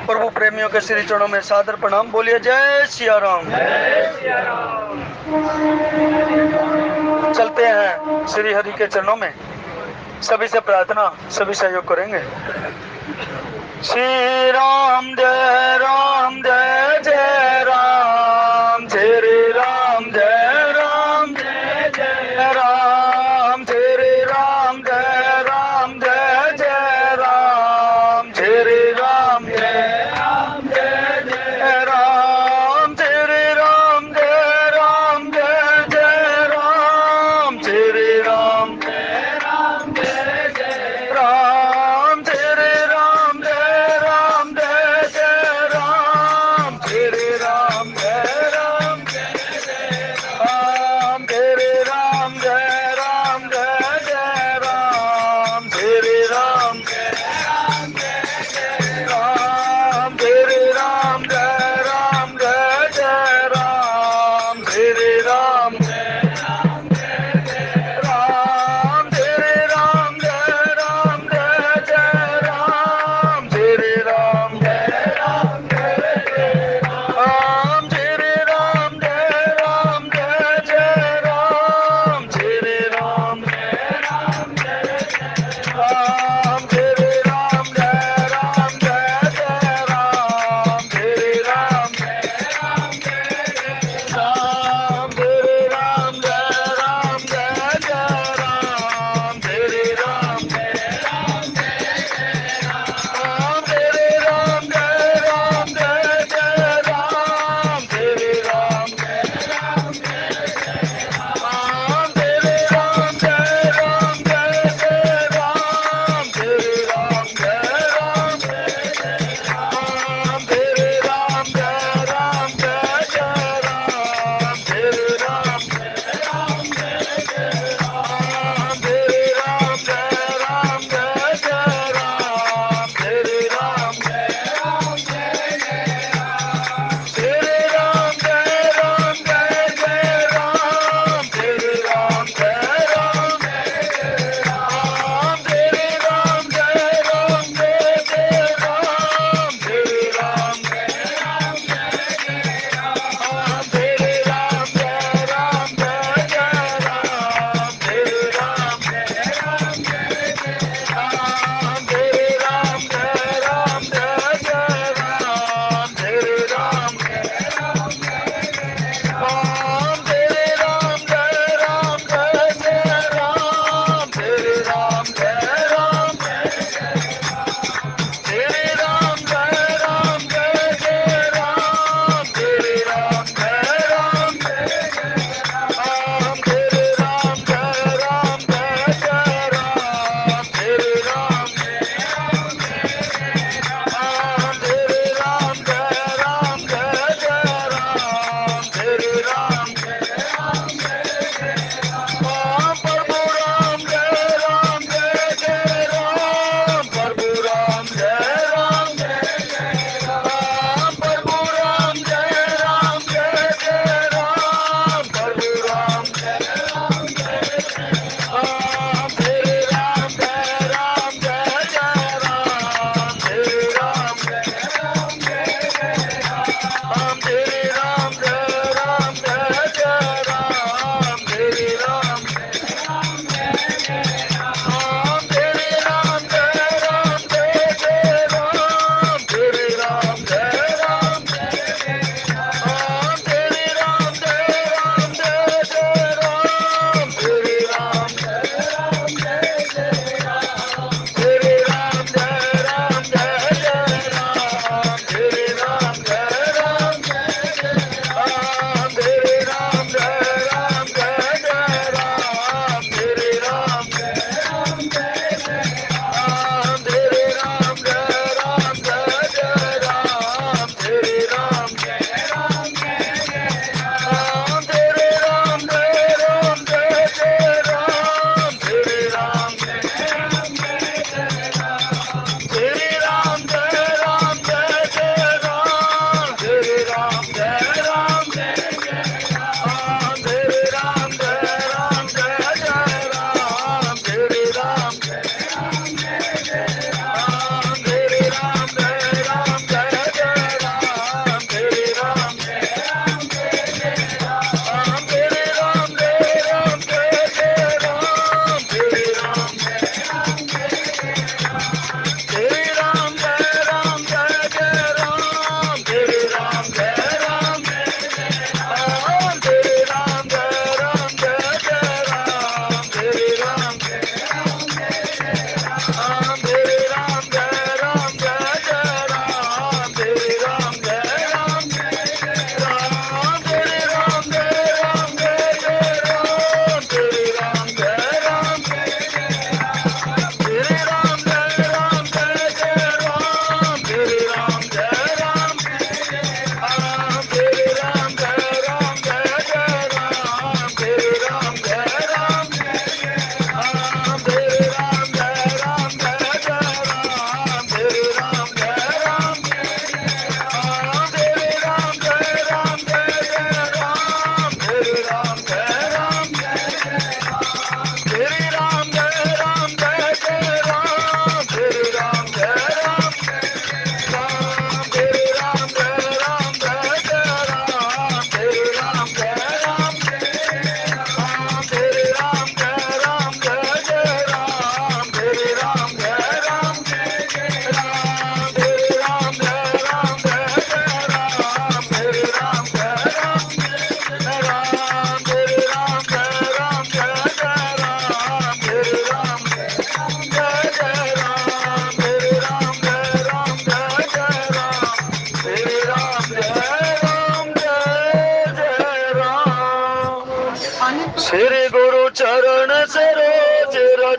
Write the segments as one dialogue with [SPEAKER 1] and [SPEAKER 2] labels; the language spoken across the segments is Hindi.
[SPEAKER 1] प्रभु प्रेमियों के श्री चरणों में सादर प्रणाम। बोलिए जय सिया राम। चलते हैं श्री हरि के चरणों में। सभी से प्रार्थना, सभी सहयोग करेंगे। श्री राम जय राम जय जय राम, श्री राम जय राम जय जय राम, श्री राम जय राम जय जय राम, श्री राम जय राम जय जय राम, श्री राम जय राम जय जय राम, श्री राम जय राम जय जय राम, श्री राम जय राम जय जय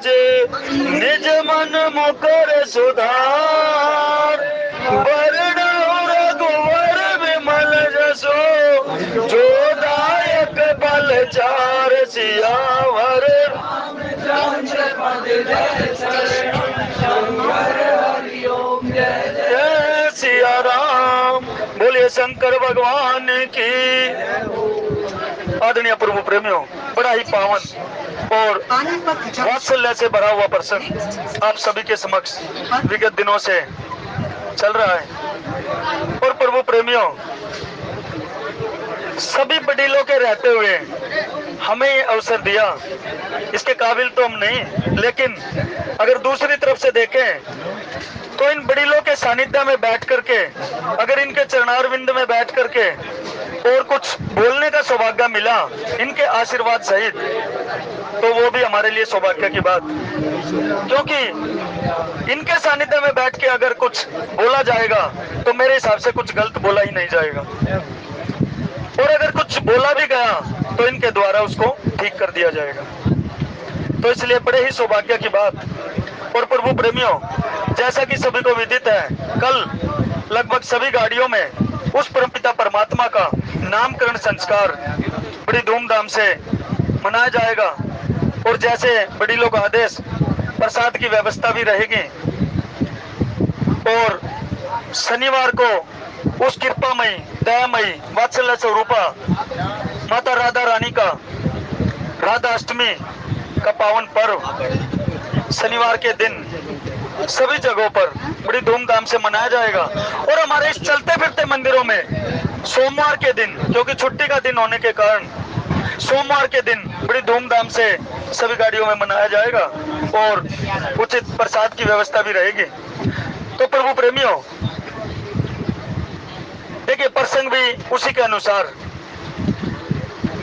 [SPEAKER 1] काज, निज मन मुकर सुधार, वर्ण रघुवर विमल जसो, जो दायक बल चार, सियावर जय सिया राम। बोलिए शंकर भगवान की। आदरणीय प्रभु प्रेमियों, बड़ा ही पावन और वात्सल्य से भरा हुआ प्रसंग आप सभी के समक्ष विगत दिनों से चल रहा है। और प्रभु प्रेमियों, सभी वडीलों के रहते हुए हमें ये अवसर दिया, इसके काबिल तो हम नहीं, लेकिन अगर दूसरी तरफ से देखें तो इन वडीलों के सानिध्य में बैठ करके, अगर इनके चरणारविंद में बैठ करके और कुछ बोलने का सौभाग्य मिला इनके आशीर्वाद सहित, तो वो भी हमारे लिए सौभाग्य की बात, क्योंकि इनके सानिध्य में बैठ के अगर कुछ बोला जाएगा तो मेरे हिसाब से कुछ गलत बोला ही नहीं जाएगा, और अगर कुछ बोला भी गया तो इनके द्वारा उसको ठीक कर दिया जाएगा। तो इसलिए बड़े ही सौभाग्य की बात। और प्रभु प्रेमियों, जैसा कि सभी को विदित है, कल लगभग सभी गाड़ियों में उस परमपिता परमात्मा का नामकरण संस्कार बड़ी धूमधाम से मनाया जाएगा। और जैसे वडीलों का आदेश, प्रसाद की व्यवस्था भी रहेगी। और शनिवार को उस कृपामयी, दयामयी, वात्सल्य स्वरूपा माता राधा रानी का राधा अष्टमी का पावन पर्व शनिवार के दिन सभी जगहों पर बड़ी धूमधाम से मनाया जाएगा। और हमारे इस चलते फिरते मंदिरों में सोमवार के दिन, क्योंकि छुट्टी का दिन होने के कारण सोमवार के दिन बड़ी धूमधाम से सभी गाड़ियों में मनाया जाएगा और उचित प्रसाद की व्यवस्था भी रहेगी। तो प्रभु प्रेमियों, देखिए प्रसंग भी उसी के अनुसार।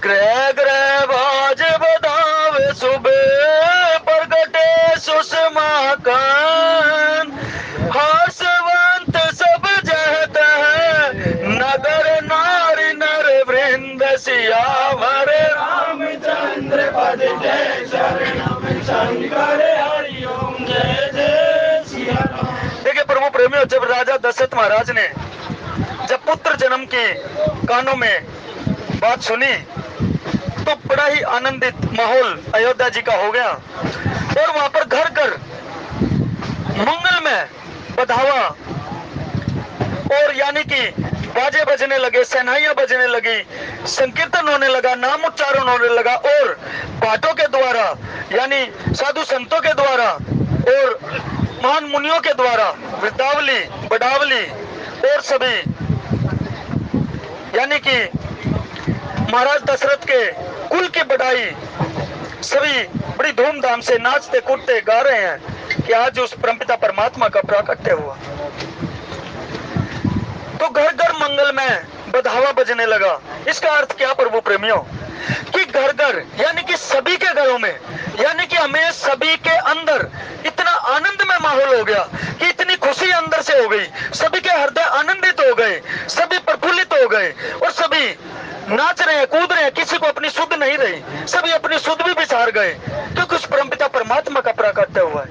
[SPEAKER 1] ग्रह ग्रह बाज बधावे सुबह, प्रगटे सुषमा कान, हर्षवंत सब जहत है, नगर नारी नर वृंद, सियावर रामचंद्र पद जय शरणम शंकर हरि ओम जय जय सिया राम। देखिए प्रभु प्रेमियों, जब राजा दशरथ महाराज ने जब पुत्र जन्म के कानों में बात सुनी तो बड़ा ही आनंदित माहौल अयोध्या जी का हो गया। और वहां पर घर घर मंगल में बधावा और यानी कि बाजे बजने लगे, सहनाइयां बजने लगी, संकीर्तन होने लगा, नाम उच्चारण होने लगा। और पाठों के द्वारा यानी साधु संतों के द्वारा और महान मुनियों के द्वारा वृद्धावली, बड़ावली और सभी यानी कि महाराज दशरथ के कुल की बढ़ाई सभी बड़ी धूमधाम से नाचते कूदते गा रहे हैं कि आज उस परमपिता परमात्मा का प्राकट्य हुआ। तो घर घर मंगल में बधावा बजने लगा। इसका अर्थ क्या प्रभु प्रेमियों, कि घर घर यानी कि सभी के घरों में, यानी कि हमें सभी के अंदर इतना आनंद में माहौल हो गया कि इतनी खुशी अंदर से हो गई, सभी के हृदय आनंदित हो गए, सभी प्रफुल्लित हो गए और सभी नाच रहे हैं, कूद रहे हैं, किसी को अपनी सुध नहीं रही, सभी अपनी सुध भी बिसार गए, क्योंकि उस परमपिता परमात्मा का प्राकट्य हुआ है।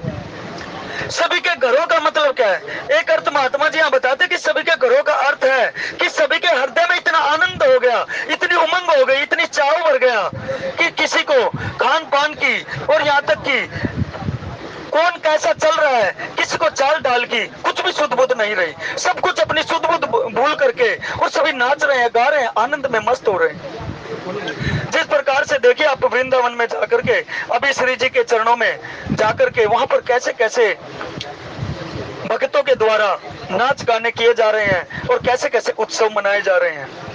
[SPEAKER 1] सभी के घरों का मतलब क्या है? एक अर्थ महात्मा जी यहाँ बताते कि सभी के घरों का अर्थ है कि सभी के हृदय में इतना आनंद हो गया, इतनी उमंग हो गई, इतनी चाव भर गया कि किसी को खान पान की और यहाँ तक कि कौन कैसा चल रहा है, किसी को चाल डाल की कुछ भी सुध बुध नहीं रही, सब कुछ अपनी सुध बुध भूल करके और सभी नाच रहे हैं, गा रहे हैं, आनंद में मस्त हो रहे हैं। जिस प्रकार से देखिए आप वृंदावन में जाकर के, अभी श्री जी के चरणों में जाकर के वहां पर कैसे कैसे भक्तों के द्वारा नाच गाने किए जा रहे हैं और कैसे कैसे उत्सव मनाए जा रहे हैं।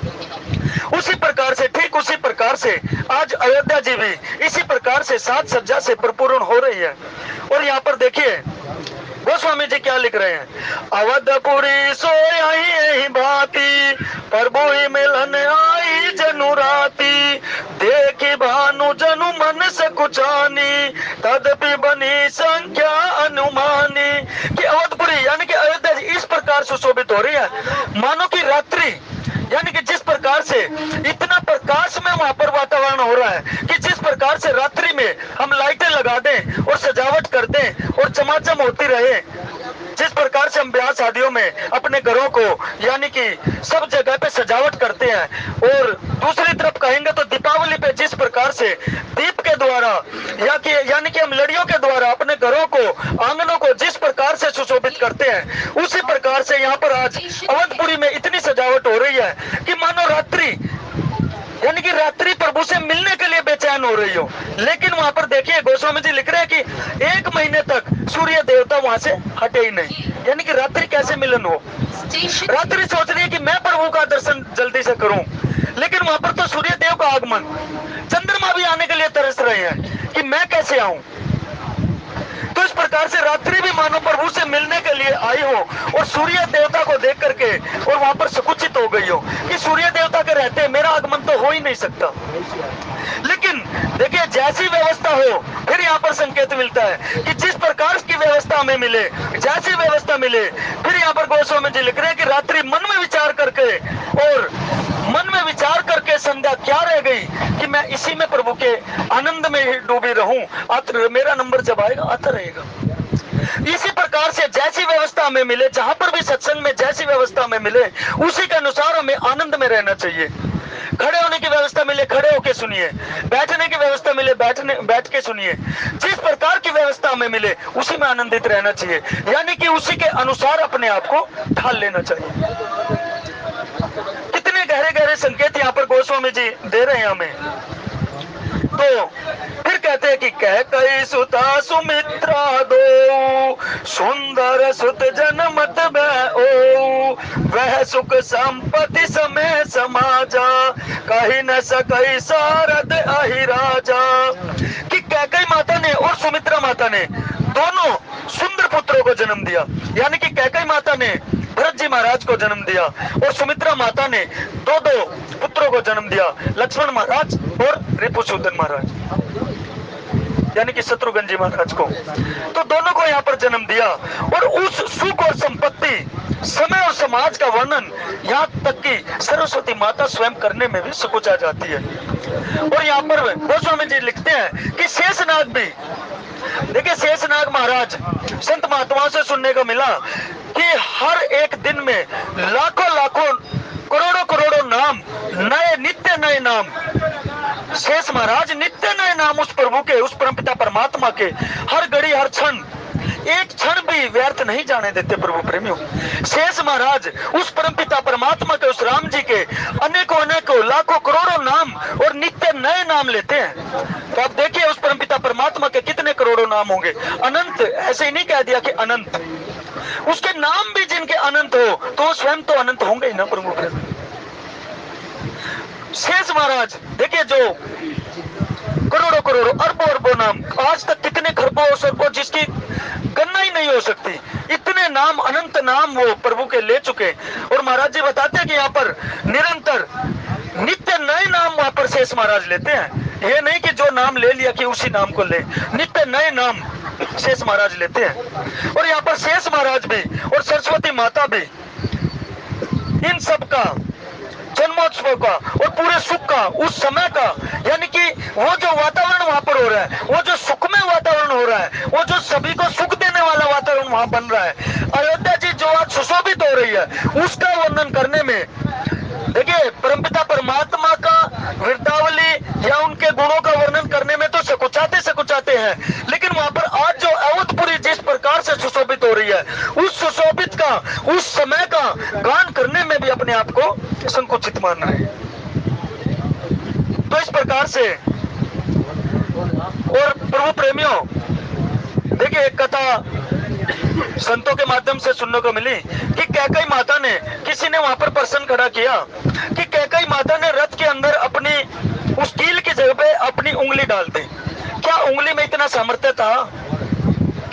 [SPEAKER 1] उसी प्रकार से, ठीक उसी प्रकार से आज अयोध्या जी भी इसी प्रकार से साज सज्जा से परिपूर्ण हो रही है। और यहाँ पर देखिए गोस्वामी जी क्या लिख रहे हैं, अवधपुरी सोया ही भांति, प्रभु ही मिलन आई जनु राती, देखी भानु जनु मन सकुचानी, तदपि बनी संख्या अनुमानी। कि अवधपुरी यानी कि अयोध्या जी इस प्रकार सुशोभित हो रही है मानो कि रात्रि यानी कि जिस प्रकार से इतना प्रकाश में वहां पर वातावरण हो रहा है कि जिस प्रकार से रात्रि में हम लाइटें लगा दें और सजावट कर दें और चमाचम होती रहे, जिस प्रकार से हम ब्याह शादियों में अपने घरों को यानी कि सब जगह पे सजावट करते हैं, और दूसरी तरफ कहेंगे तो दीपावली पे जिस प्रकार से दीप के द्वारा यानी कि हम लड़ियों के द्वारा अपने घरों को, आंगनों को जिस प्रकार से सुशोभित करते हैं, उसी प्रकार से यहाँ पर आज अवधपुरी में इतनी सजावट हो रही है कि मानो रात्रि यानी कि रात्रि प्रभु से मिलने के लिए बेचैन हो रही हो। लेकिन वहां पर देखिए गोस्वामी जी लिख रहे हैं कि 1 महीने तक सूर्य देवता वहां से हटे ही नहीं, यानी कि रात्रि कैसे मिलन हो। रात्रि सोच रही है कि मैं प्रभु का दर्शन जल्दी से करूं, लेकिन वहां पर तो सूर्य देव का आगमन, चंद्रमा भी आने के लिए तरस रहे हैं कि मैं कैसे आऊं। तो इस प्रकार से रात्रि भी मानो प्रभु से मिलने के लिए आई हो और सूर्य देवता को देख करके और वहां पर संकुचित हो गई हो कि सूर्य देवता के रहते मेरा आगमन तो हो ही नहीं सकता। लेकिन देखिए जैसी व्यवस्था हो, फिर यहाँ पर संकेत मिलता है कि जिस प्रकार की व्यवस्था हमें मिले, जैसी व्यवस्था मिले, फिर यहाँ पर गोस्वामी जी लिख रहे हैं कि रात्रि मन में विचार करके और मन में विचार करके संध्या क्या रह गई कि मैं इसी में प्रभु के आनंद में ही डूबी रहूं, मेरा नंबर जब आएगा आता रहेगा। इसी प्रकार से जैसी व्यवस्था हमें मिले, जहां पर भी सत्संग में जैसी व्यवस्था हमें मिले, उसी के अनुसार हमें आनंद में रहना चाहिए। खड़े होने की व्यवस्था मिले खड़े होके सुनिए, बैठने की व्यवस्था मिले बैठ के सुनिए, जिस प्रकार की व्यवस्था हमें मिले उसी में आनंदित रहना चाहिए, यानी कि उसी के अनुसार अपने आप को ढाल लेना चाहिए। कितने गहरे गहरे संकेत यहाँ पर गोस्वामी जी दे रहे हैं हमें। तो फिर कहते हैं कि कह कई सुता सुमित्रा दो, सुंदर सुत जनमत ओ, वह सुख संपत्ति समय समाजा, कही न सकई सारद अहि राजा। कि कैकेयी माता ने और सुमित्रा माता ने दोनों सुंदर पुत्रों को जन्म दिया, यानी कि कैकेयी माता ने भरत जी महाराज को जन्म दिया और सुमित्रा माता ने दो पुत्रों को जन्म दिया, लक्ष्मण महाराज और रिपुसूदन महाराज, यानी कि शत्रुघ्न जी महाराज को। तो दोनों को यहाँ पर जन्म दिया और उस सुख और संपत्ति, समय और समाज का वर्णन यहाँ तक कि सरस्वती माता स्वयं करने में भी संकोचा जाती है। और यहाँ पर गोस्वामी जी लिखते हैं कि शेषनाग भी, देखिए शेषनाग महाराज संत महात्माओं से सुनने को मिला कि हर एक दिन में लाखों लाखों करोड़ों करोड़ों नाम, नए नित्य नए नाम, शेष महाराज नित्य नए नाम उस प्रभु के, उस परमपिता परमात्मा के हर घड़ी हर क्षण, एक क्षण भी व्यर्थ नहीं जाने देते प्रभु प्रेमियों। शेष महाराज उस परमपिता परमात्मा के, उस राम जी के अनेकों अनेकों लाखों करोड़ों नाम और नित्य नए नाम लेते हैं। तो आप देखिए उस परमपिता परमात्मा के कितने करोड़ों नाम होंगे, अनंत, ऐसे ही नहीं कह दिया कि अनंत, उसके नाम भी जिनके अनंत हो तो वो स्वयं तो अनंत होंगे ही ना प्रभु प्रेमियों। शेष महाराज देखिए जो करोड़ों करोड़ों अरबों अरबों नाम, आज तक कितने खरबों अरबों जिसकी गणना ही नहीं हो सकती, इतने नाम अनंत नाम वो प्रभु के ले चुके। और महाराज जी बताते हैं कि यहाँ पर निरंतर नित्य नए नाम वहां पर शेष महाराज लेते हैं। ये नहीं कि जो नाम ले लिया कि उसी नाम को ले, नित्य नए नाम शेष महाराज लेते हैं। और यहाँ पर शेष महाराज भी और सरस्वती माता भी इन सब का जन्मोत्सव का और पूरे सुख का, उस समय का, यानी कि वो जो वातावरण वहां पर हो रहा है, वो जो सुखमय वातावरण हो रहा है, वो जो सभी को सुख देने वाला वातावरण वहां बन रहा है, अयोध्या जी जो आज सुशोभित हो रही है, उसका वर्णन करने में देखिए परमपिता परमात्मा का वृंदावली या उनके गुणों का वर्णन करने में तो सकुचाते हैं, लेकिन वहां पर आज जो अवधपुरी जिस प्रकार से सुशोभित हो रही है, उस सुशोभित का, उस समय का गान करने में भी अपने आप को संकुचित मान रहे हैं। तो इस प्रकार से और प्रभु प्रेमियों देखिए एक कथा संतों के माध्यम से सुनने को मिली कि कैकेयी माता ने, किसी ने वहां पर प्रश्न खड़ा किया कि कैकेयी माता ने रथ के अंदर अपनी उस कील की जगह पे अपनी उंगली डाल दी, क्या उंगली में इतना सामर्थ्य था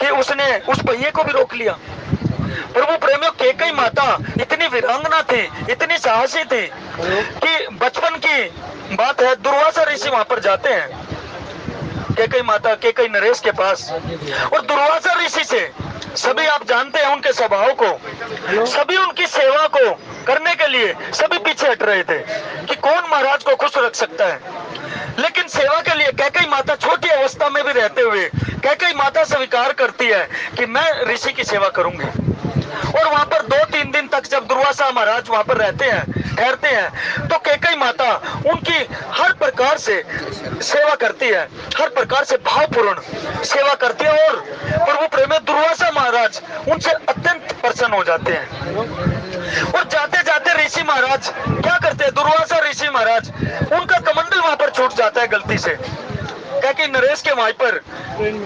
[SPEAKER 1] कि उसने उस पहिए को भी रोक लिया? प्रभु प्रेमियों कैकेयी माता इतनी वीरांगना थी, इतनी साहसी थी कि बचपन की बात है, दुर्वासा ऋषि वहां पर जाते हैं कैकेयी माता कैकेयी नरेश के पास, और दुर्वासा ऋषि से सभी आप जानते हैं उनके स्वभाव को, सभी उनकी सेवा को करने के लिए सभी पीछे हट रहे थे कि कौन महाराज को खुश रख सकता है। लेकिन सेवा के लिए कैकेयी माता छोटी अवस्था में भी रहते हुए कैकेयी माता स्वीकार करती है कि मैं ऋषि की सेवा करूंगी। और वहां पर 2-3 दिन तक जब दुर्वासा महाराज वहां पर रहते हैं, ठहरते हैं, तो कैकेयी माता उनकी हर प्रकार से सेवा करती है, हर प्रकार से भावपूर्ण सेवा करती है। और प्रभु प्रेम दुर्वासा महाराज उनसे अत्यंत प्रसन्न हो जाते हैं। और जाते जाते ऋषि महाराज क्या करते हैं, दुर्वासा ऋषि महाराज उनका कमंडल वहां पर छूट जाता है गलती से, कैकेयी नरेश के वहां पर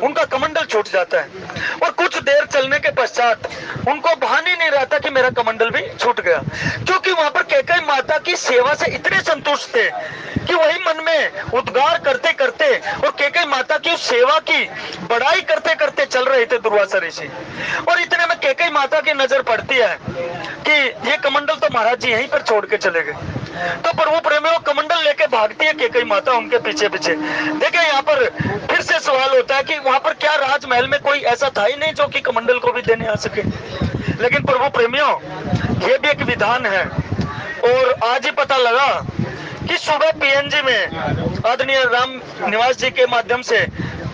[SPEAKER 1] उनका कमंडल छूट जाता है। और कुछ देर चलने के पश्चात उनको भान ही नहीं रहता कि मेरा कमंडल भी छूट गया, क्योंकि वहां पर कैकेयी माता की सेवा से इतने संतुष्ट थे कि वही मन में उद्गार करते करते और कैकेयी माता की सेवा की बड़ाई करते करते चल रहे थे दुर्वासा ऋषि। और इतने में कैकेयी माता की नजर पड़ती है कि ये कमंडल तो महाराज जी यहीं पर छोड़ के चले गए। तो प्रभु प्रेमियों कमंडल लेके भागती है कैकेयी माता उनके पीछे पीछे। देखिए यहाँ पर फिर से सवाल होता है कि वहां पर क्या राजमहल में कोई ऐसा था ही नहीं जो कि कमंडल को भी देने आ सके। लेकिन प्रभु प्रेमियों ये भी एक विधान है। और आज ही पता लगा कि सुबह पीएनजी में आदरणीय राम निवास जी के माध्यम से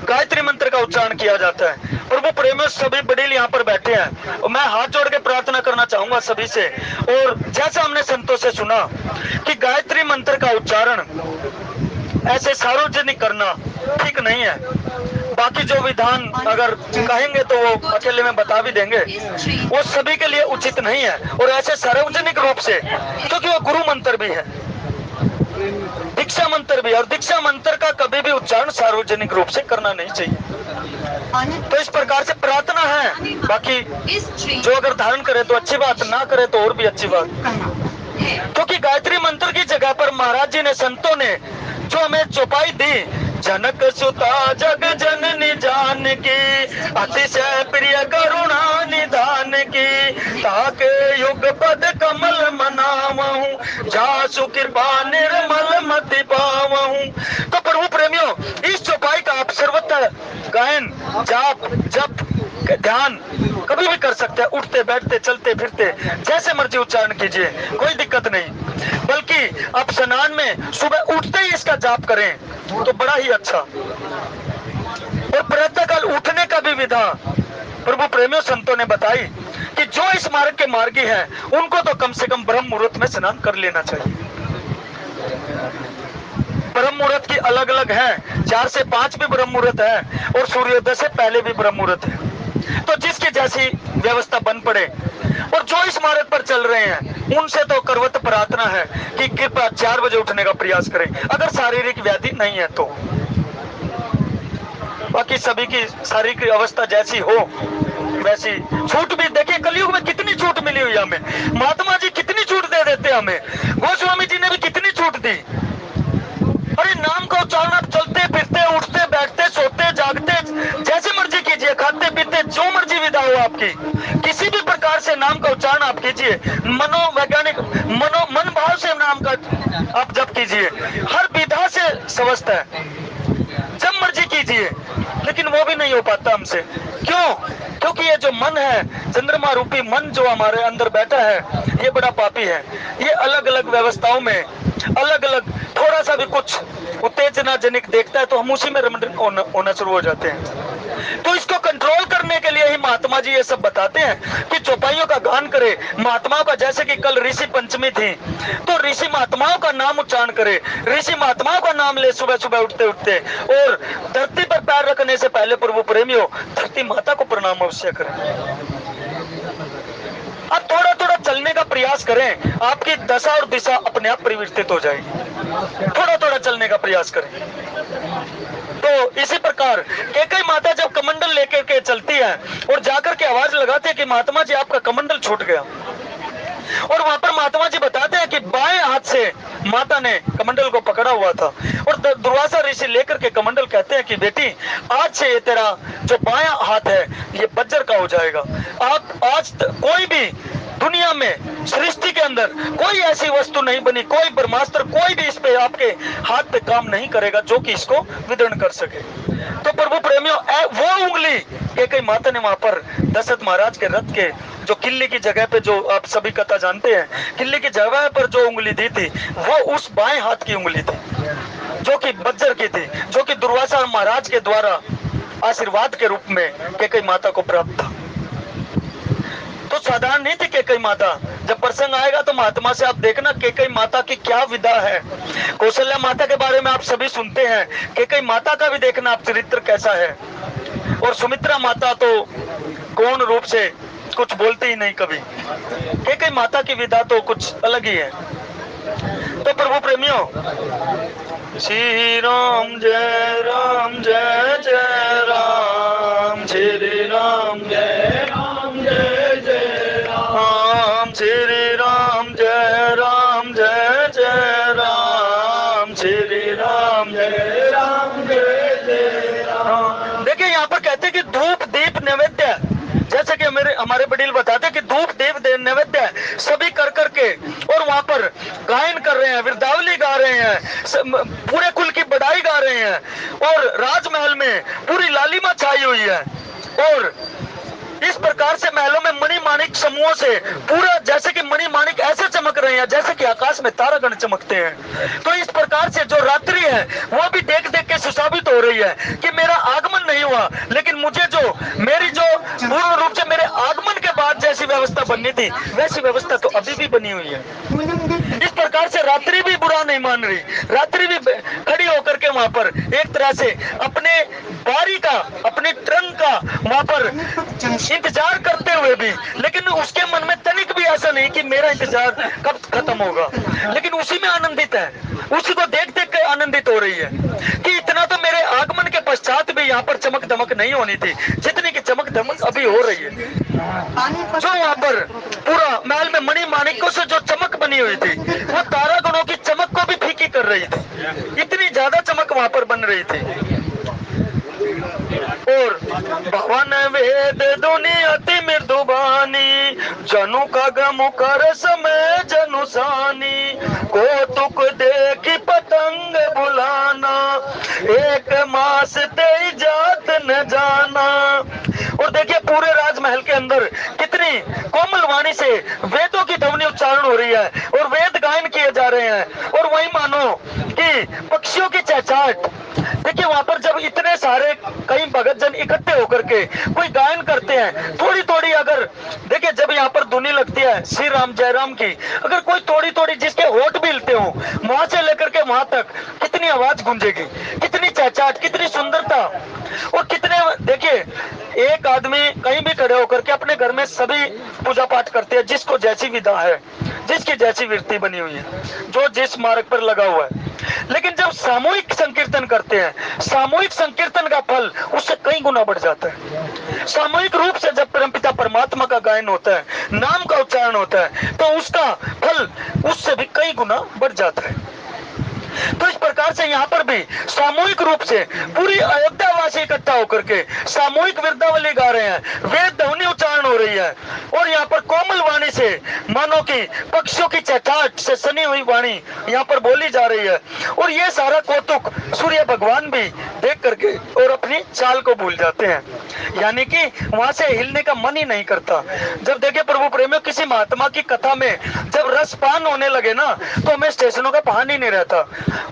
[SPEAKER 1] गायत्री मंत्र का उच्चारण किया जाता है। प्रभु प्रेमियों सभी बड़ील यहाँ पर बैठे हैं और मैं हाथ जोड़ के प्रार्थना करना चाहूंगा सभी से। और जैसा हमने संतों से सुना कि गायत्री मंत्र का उच्चारण ऐसे सार्वजनिक करना ठीक नहीं है, बाकी जो विधान अगर कहेंगे तो वो अकेले में बता भी देंगे, वो सभी के लिए उचित नहीं है। और ऐसे सार्वजनिक रूप से, क्योंकि वो गुरु मंत्र भी है, दीक्षा मंत्र भी, और दीक्षा मंत्र का कभी भी उच्चारण सार्वजनिक रूप से करना नहीं चाहिए। तो इस प्रकार से प्रार्थना है, बाकी जो अगर धारण करे तो अच्छी बात, ना करे तो और भी अच्छी बात। क्योंकि गायत्री मंत्र की जगह पर महाराज जी ने, संतों ने जो हमें चौपाई दी, जनक सुता जग जननी जान की, अतिशय प्रिय करुणा निधान की, ताके युग पद कमल मनावहूं, जासु कृपा निर्मल मति पावहूं। तो प्रभु प्रेमियों इस चौपाई का आप सर्वत्र गायन, जाप, जप, ध्यान कभी भी कर सकते हैं, उठते बैठते चलते फिरते जैसे मर्जी उच्चारण कीजिए, कोई दिक्कत नहीं। बल्कि आप स्नान में सुबह उठते ही इसका जाप करें तो बड़ा ही अच्छा। और प्रातःकाल उठने का भी विधा प्रभु प्रेमियों संतों ने बताई कि जो इस मार्ग के मार्गी हैं उनको तो कम से कम ब्रह्म मुहूर्त में स्नान कर लेना चाहिए। ब्रह्म मुहूर्त की अलग अलग है, 4 से 5 भी ब्रह्म मुहूर्त है और सूर्योदय से पहले भी ब्रह्म मुहूर्त है। तो जिसकी जैसी व्यवस्था बन पड़े। और जो इस मार्ग पर चल रहे हैं उनसे तो करवत प्रार्थना है कि कृपया 4 बजे उठने का प्रयास करें, अगर शारीरिक व्याधि नहीं है तो। बाकी सभी की शारीरिक अवस्था जैसी हो वैसी छूट भी, देखिए कलयुग में कितनी छूट मिली हुई हमें, महात्मा जी कितनी छूट दे देते हमें, गोस्वामी जी ने भी कितनी छूट दी। अरे नाम का उच्चारण आप चलते फिरते उठते बैठते सोते जागते जैसे मर्जी कीजिए, खाते पीते जो मर्जी विधा हो आपकी, किसी भी प्रकार से नाम का उच्चारण आप कीजिए, मनोवैज्ञानिक मन भाव से नाम का आप जप कीजिए, हर विधा से स्वस्थ है, जब मर्जी कीजिए। लेकिन वो भी नहीं हो पाता हमसे, क्यों? क्योंकि ये जो मन है, चंद्रमा रूपी मन जो हमारे अंदर बैठा है, ये बड़ा पापी है। ये अलग अलग व्यवस्थाओं में अलग अलग थोड़ा सा भी कुछ उत्तेजना जनिक देखता है तो हम उसी में रमण होना शुरू हो जाते हैं। तो इसको कंट्रोल करने के लिए ही महात्मा जी ये सब बताते हैं कि चौपाइयों का गान करे, महात्माओं का, जैसे कि कल ऋषि पंचमी थी तो ऋषि महात्माओं का नाम उच्चारण करे, ऋषि महात्माओं का नाम ले सुबह सुबह उठते उठते, और धरती पर पैर रखने से पहले प्रभु प्रेमियों धरती माता को प्रणाम अवश्य करें। आप थोड़ा थोड़ा चलने का प्रयास करें, आपकी दशा और दिशा अपने आप परिवर्तित हो जाएगी। थोड़ा थोड़ा चलने का प्रयास करें। तो इसी प्रकार कैकेयी माता जब कमंडल लेकर के चलती है और जाकर के आवाज लगाते हैं कि महात्मा जी आपका कमंडल छूट गया, और वहां पर महात्मा जी बताते हैं कि बाएं हाथ से माता ने कमंडल को पकड़ा हुआ था, और दुर्वासा ऋषि लेकर के कमंडल कहते हैं कि बेटी आज से ये तेरा जो बायां हाथ है ये वज्र का हो जाएगा। आप आज कोई भी दुनिया में सृष्टि के अंदर कोई ऐसी वस्तु नहीं बनी, कोई ब्रह्मास्त्र कोई भी इस पे आपके हाथ पे काम नहीं करेगा जो कि इसको विदर्ण कर सके। प्रभु प्रेमियों, वो उंगली कैकेयी माता ने वहां पर दशरथ महाराज के रथ के जो किले की जगह पे, जो आप सभी कथा जानते हैं, किले की जगह पर जो उंगली दी थी वो उस बाएं हाथ की उंगली थी, जो कि बज्र की थी, जो कि दुर्वासा महाराज के द्वारा आशीर्वाद के रूप में कैकेयी माता को प्राप्त था। तो साधारण नहीं थी कैकेयी माता। जब प्रसंग आएगा तो महात्मा से आप देखना कैकेयी माता की क्या विधा है। कौशल्या माता के बारे में आप सभी सुनते हैं, कैकेयी माता का भी देखना आप चरित्र कैसा है। और सुमित्रा माता तो गौण रूप से कुछ बोलते ही नहीं कभी। कैकेयी माता की विधा तो कुछ अलग ही है। तो प्रभु प्रेमियों, श्री राम जय राम जय जय राम, श्री राम जय राम जय जय राम, श्री राम जय राम जय जय राम, श्री राम जय राम जय जय राम। देखिए यहाँ पर कहते हैं कि धूप दीप नैवेद्य, जैसे कि हमारे वडील बताते कि धूप दीप नैवेद्य सभी कर करके, और वहां पर गायन कर रहे हैं, वृंदावली गा रहे हैं, पूरे कुल की बड़ाई गा रहे हैं, और राजमहल में पूरी लालिमा छाई हुई है। और इस प्रकार से महलों में मणि माणिक समूहों से पूरा, जैसे कि मणि माणिक ऐसे चमक रहे हैं जैसे कि आकाश में तारागण चमकते हैं। तो इस प्रकार से जो रात्रि है वो भी देख देख के सुशोभित हो रही है कि मेरा आगमन नहीं हुआ, लेकिन मुझे जो मेरी जो पूर्ण रूप से मेरे आगमन के बाद जैसी व्यवस्था बननी थी वैसी व्यवस्था तो अभी भी बनी हुई है। इस प्रकार से रात्रि भी बुरा नहीं मान रही, रात्रि भी खड़ी होकर के वहां पर एक तरह से अपने बारी का, अपने ट्रंक का वहां पर इंतजार करते हुए भी, लेकिन उसके मन में तनिक भी ऐसा नहीं कि मेरा इंतजार कब खत्म होगा, लेकिन उसी में आनंदित है, उसी को देख देख कर आनंदित हो रही है कि इतना तो मेरे आगमन के पश्चात भी यहाँ पर चमक दमक नहीं होनी थी जितनी की चमक दमक अभी हो रही है। जो यहाँ पर पूरा महल में मणि माणिकों से जो चमक बनी हुई थी वो तारागणों की चमक को भी फीकी कर रही थी, इतनी ज्यादा चमक वहां पर बन रही थी। और भवन वेद दुनिया अति मृदुबानी, जनु का गम कर समय जनुसानी, कौतुक देखी पतंग बुलाना, एक मास ते जात न जाना। और देखिए पूरे राजमहल के अंदर कितनी कोमल वाणी से वेदों की ध्वनि उच्चारण हो रही है और वेद गायन किए जा रहे हैं, और वही मानो कि पक्षियों की चहचहाट। देखिए वहां पर जब इतने सारे कई भगत जन इकट्ठे होकर के कोई गायन करते हैं, थोड़ी थोड़ी अगर देखिए जब यहाँ पर धुनी लगती है श्री राम जय राम की, अगर कोई थोड़ी थोड़ी जिसके होठ भी हिलते हो वहां से लेकर के वहां तक कितनी आवाज गूंजेगी, कितनी चहचहाट, कितनी सुंदरता। और कितने देखिए एक आदमी कहीं भी खड़े होकर के अपने घर में सभी पूजा पाठ करते हैं, जिसको जैसी विधा है, जिसकी जैसी वृत्ति बनी हुई है, जो जिस मार्ग पर लगा हुआ है। लेकिन जब सामूहिक संकीर्तन करते हैं, सामूहिक संकीर्तन का फल उससे कई गुना बढ़ जाता है। सामूहिक रूप से जब परमपिता परमात्मा का गायन होता है, नाम का उच्चारण होता है, तो उसका फल उससे भी कई गुना बढ़ जाता है। तो इस प्रकार से यहाँ पर भी सामूहिक रूप से पूरी अयोध्यावासी इकट्ठा होकर के सामूहिक वृंदावली गा रहे हैं, वेद ध्वनि उच्चारण हो रही है, और यहाँ पर कोमल वाणी से मानो कि पक्षियों की चहचहाट से सनी हुई वाणी यहाँ पर बोली जा रही है। और ये सारा कौतुक सूर्य भगवान भी देख करके और अपनी चाल को भूल जाते हैं, यानी कि वहां से हिलने का मन ही नहीं करता। जब देखे प्रभु प्रेमियों किसी महात्मा की कथा में जब रसपान होने लगे ना, तो हमें स्टेशनों का भान ही नहीं रहता,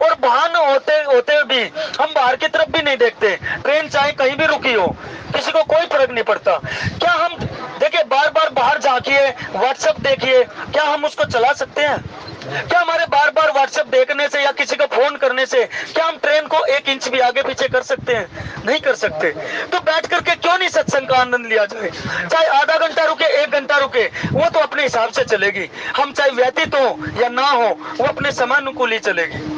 [SPEAKER 1] और भान होते होते भी हम बाहर की तरफ भी नहीं देखते। ट्रेन चाहे कहीं भी रुकी हो, किसी को कोई फर्क नहीं पड़ता। क्या हम देखिए बार बार बाहर झांकिए, व्हाट्सएप देखिए, क्या हम उसको चला सकते हैं? क्या हमारे बार बार व्हाट्सएप देखने से या किसी को फोन करने से क्या हम ट्रेन को 1 इंच भी आगे पीछे कर सकते हैं? नहीं कर सकते। तो बैठ करके क्यों नहीं सत्संग का आनंद लिया जाए? चाहे आधा घंटा रुके, 1 घंटा रुके, वो तो अपने हिसाब से चलेगी। हम चाहे व्यतीत हो या ना हो, वो अपने समानुकूल ही चलेगी।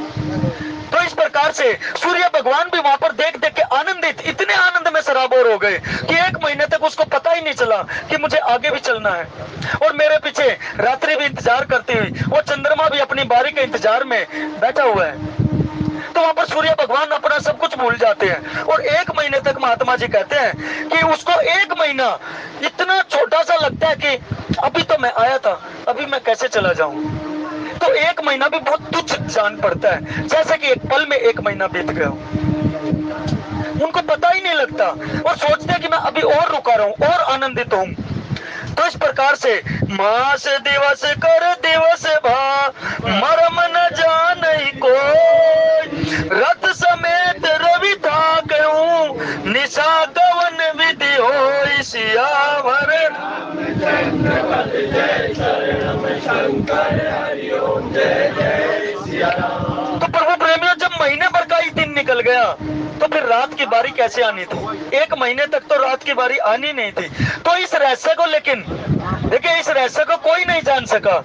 [SPEAKER 1] तो इस प्रकार से सूर्य भगवान भी वहां पर देख देख के आनंदित, इतने आनंद में सराबोर हो गए कि 1 महीने तक उसको पता ही नहीं चला कि मुझे आगे भी चलना है, और मेरे पीछे रात्रि भी इंतजार करती हुई, वो चंद्रमा भी अपनी बारी के इंतजार में बैठा हुआ है। तो वहां पर सूर्य भगवान अपना सब कुछ भूल जाते हैं, और 1 महीने तक महात्मा जी कहते हैं कि उसको 1 महीना इतना छोटा सा लगता है कि अभी तो मैं आया था, अभी मैं कैसे चला जाऊं। तो 1 महीना भी बहुत तुच्छ जान पड़ता है, जैसे कि एक पल में 1 महीना बीत गया। उनको पता ही नहीं लगता और सोचते हैं कि मैं अभी और रुका रहूं और आनंदित हूं। तो इस प्रकार से मास दिवस कर दिवस भा मरम न जान कोई, रथ समेत रवि था कहूं निशा कवन विधि हो सियावर। तो प्रभु प्रेमियों, जब महीने भर का ही दिन निकल गया तो फिर रात की बारी कैसे आनी थी? एक महीने तक तो रात की बारी आनी नहीं थी। तो इस रहस्य को, लेकिन देखिए, इस रहस्य को कोई नहीं जान सका।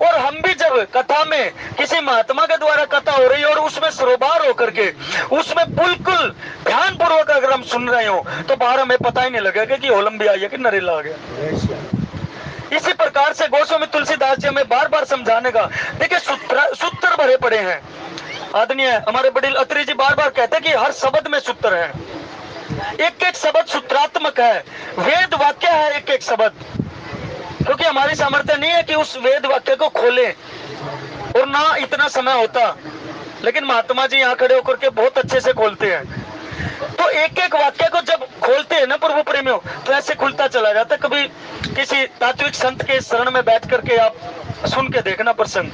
[SPEAKER 1] और हम भी जब कथा में किसी महात्मा के द्वारा कथा हो रही है और उसमें सरोबार होकर के उसमें बिल्कुल ध्यान पूर्वक अगर हम सुन रहे हो तो बाहर हमें पता ही नहीं लगेगा कि होलम भी आई है कि नरेला आ गया। इसी प्रकार से गोस्वामी तुलसीदास जी हमें बार बार समझाने का, देखिए, सूत्र भरे पड़े हैं। आदरणीय हमारे बड़ील अत्री जी बार बार कहते हैं कि हर शब्द में सूत्र है, एक एक शब्द सूत्रात्मक है, वेद वाक्य है एक एक शब्द। क्योंकि हमारी सामर्थ्य नहीं है कि उस वेद वाक्य को खोले और ना इतना समय होता, लेकिन महात्मा जी यहाँ खड़े होकर के बहुत अच्छे से खोलते हैं। तो एक एक वाक्य को जब खोलते हैं ना प्रभु प्रेमियों, तो ऐसे खुलता चला जाता। कभी किसी तात्विक संत के शरण में बैठ करके आप सुन के देखना प्रसंग।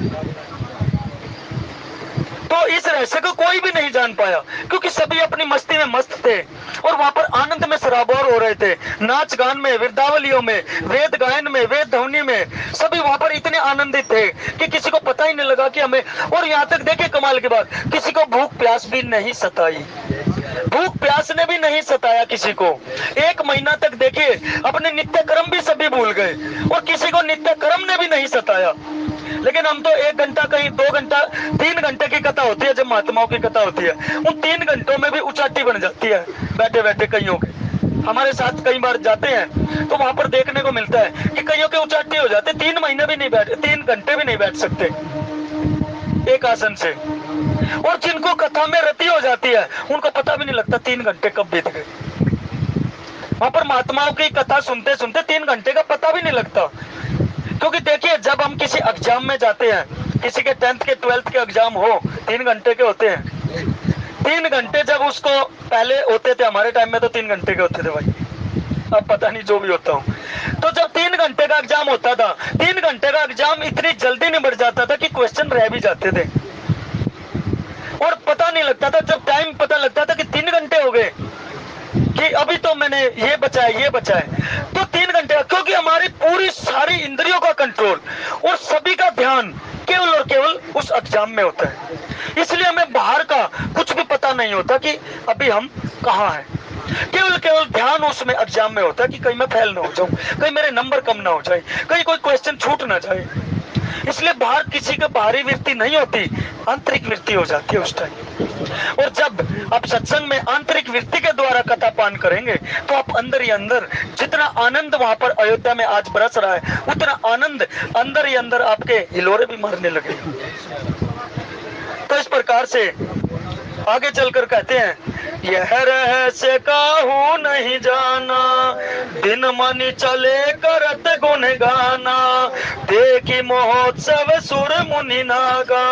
[SPEAKER 1] तो इस रहस्य को कोई भी नहीं जान पाया क्योंकि सभी अपनी मस्ती में मस्त थे और वहां पर आनंद में सराबोर हो रहे थे। नाच गान में, वृद्धावलियों में, वेद गायन में, वेद ध्वनि में, सभी वहां पर इतने आनंदित थे कि किसी को पता ही नहीं लगा कि हमें। और यहाँ तक देखिए कमाल की बात, किसी को भूख प्यास भी नहीं सताई, भूख प्यास ने भी नहीं सताया किसी को। एक महीना तक देखिए अपने नित्य कर्म भी सभी भूल गए और किसी को नित्य कर्म ने भी नहीं सताया। लेकिन हम तो 1 घंटा, कहीं 2 घंटा, 3 घंटे की कथा होती है। जब महात्माओं की कथा होती है उन 3 घंटों में भी उचाटी बन जाती है बैठे बैठे कईयों के। हमारे साथ कई बार जाते हैं तो वहां पर देखने को मिलता है कि कईयों के उचाटी हो जाते, 3 महीने भी नहीं बैठ, 3 घंटे भी नहीं बैठ सकते एक आसन से। और जिनको कथा में रति हो जाती है उनको पता भी नहीं लगता 3 घंटे कब बीत गए। वहां पर महात्माओं की कथा सुनते सुनते 3 घंटे का पता भी नहीं लगता। क्योंकि देखिए, जब हम किसी एग्जाम में जाते हैं, किसी के 10th के 12th के एग्जाम हो, 3 घंटे के होते हैं। 3 घंटे जब उसको पहले होते थे, हमारे टाइम में तो 3 घंटे के होते थे भाई, अब पता नहीं जो भी होता हूँ। तो जब 3 घंटे का एग्जाम होता था, 3 घंटे का एग्जाम इतनी जल्दी निबट जाता था कि क्वेश्चन रह भी जाते थे और पता नहीं लगता था। जब टाइम पता लगता था कि 3 घंटे हो गए कि अभी तो मैंने ये बचा है, तो 3 घंटे, क्योंकि हमारी पूरी सारी इंद्रियों का कंट्रोल और सभी का ध्यान केवल और केवल उस एग्जाम में होता है। इसलिए हमें बाहर का कुछ भी पता नहीं होता कि अभी हम कहाँ हैं। केवल ध्यान उसमें एग्जाम में होता है कि कहीं मैं फेल ना हो जाऊं, कहीं मेरे नंबर कम ना हो जाए, कहीं कोई क्वेश्चन छूट ना जाए। इसलिए बाहर किसी का बाहरी वृत्ति नहीं होती, आंतरिक वृत्ति हो जाती है उस टाइम। और जब आप सत्संग में आंतरिक वृत्ति के द्वारा कथा पान करेंगे तो आप अंदर ही अंदर, जितना आनंद वहां पर अयोध्या में आज बरस रहा है, उतना आनंद अंदर ही अंदर आपके हिलोरे भी मारने लगेगा। तो इस प्रकार से आगे चलकर कहते हैं, यह रहस्य काहू नहीं जाना, दिन मन चले करत गुण गाना, देखी महोत्सव सुर मुनि नागा,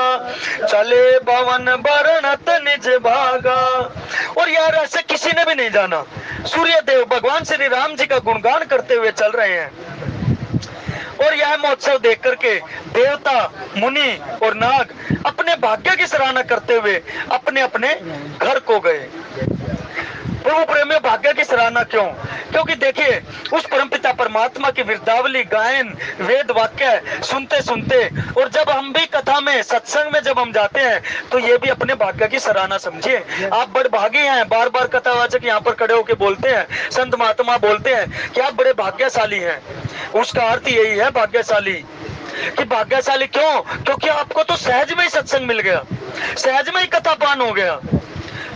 [SPEAKER 1] चले भवन बरनत निज भागा। और यह रहस्य किसी ने भी नहीं जाना। सूर्य देव भगवान श्री राम जी का गुणगान करते हुए चल रहे हैं और यह महोत्सव देख करके देवता, मुनि और नाग अपने भाग्य की सराहना करते हुए अपने अपने घर को गए। प्रभु प्रेमियों, भाग्य की सराहना क्यों? क्योंकि देखिए, उस परमपिता परमात्मा की वृद्धावली, गायन, वेद वाक्य सुनते सुनते, और जब हम भी कथा में, सत्संग में जब हम जाते हैं तो ये भी अपने भाग्य की सराहना समझिए। आप बड़े भागी हैं। बार बार कथावाचक यहाँ पर खड़े होकर बोलते हैं, संत महात्मा बोलते हैं कि आप बड़े भाग्यशाली हैं। उसका अर्थ यही है भाग्यशाली, कि भाग्यशाली क्यों? क्योंकि आपको तो सहज में ही सत्संग मिल गया, सहज में ही कथा पान हो गया।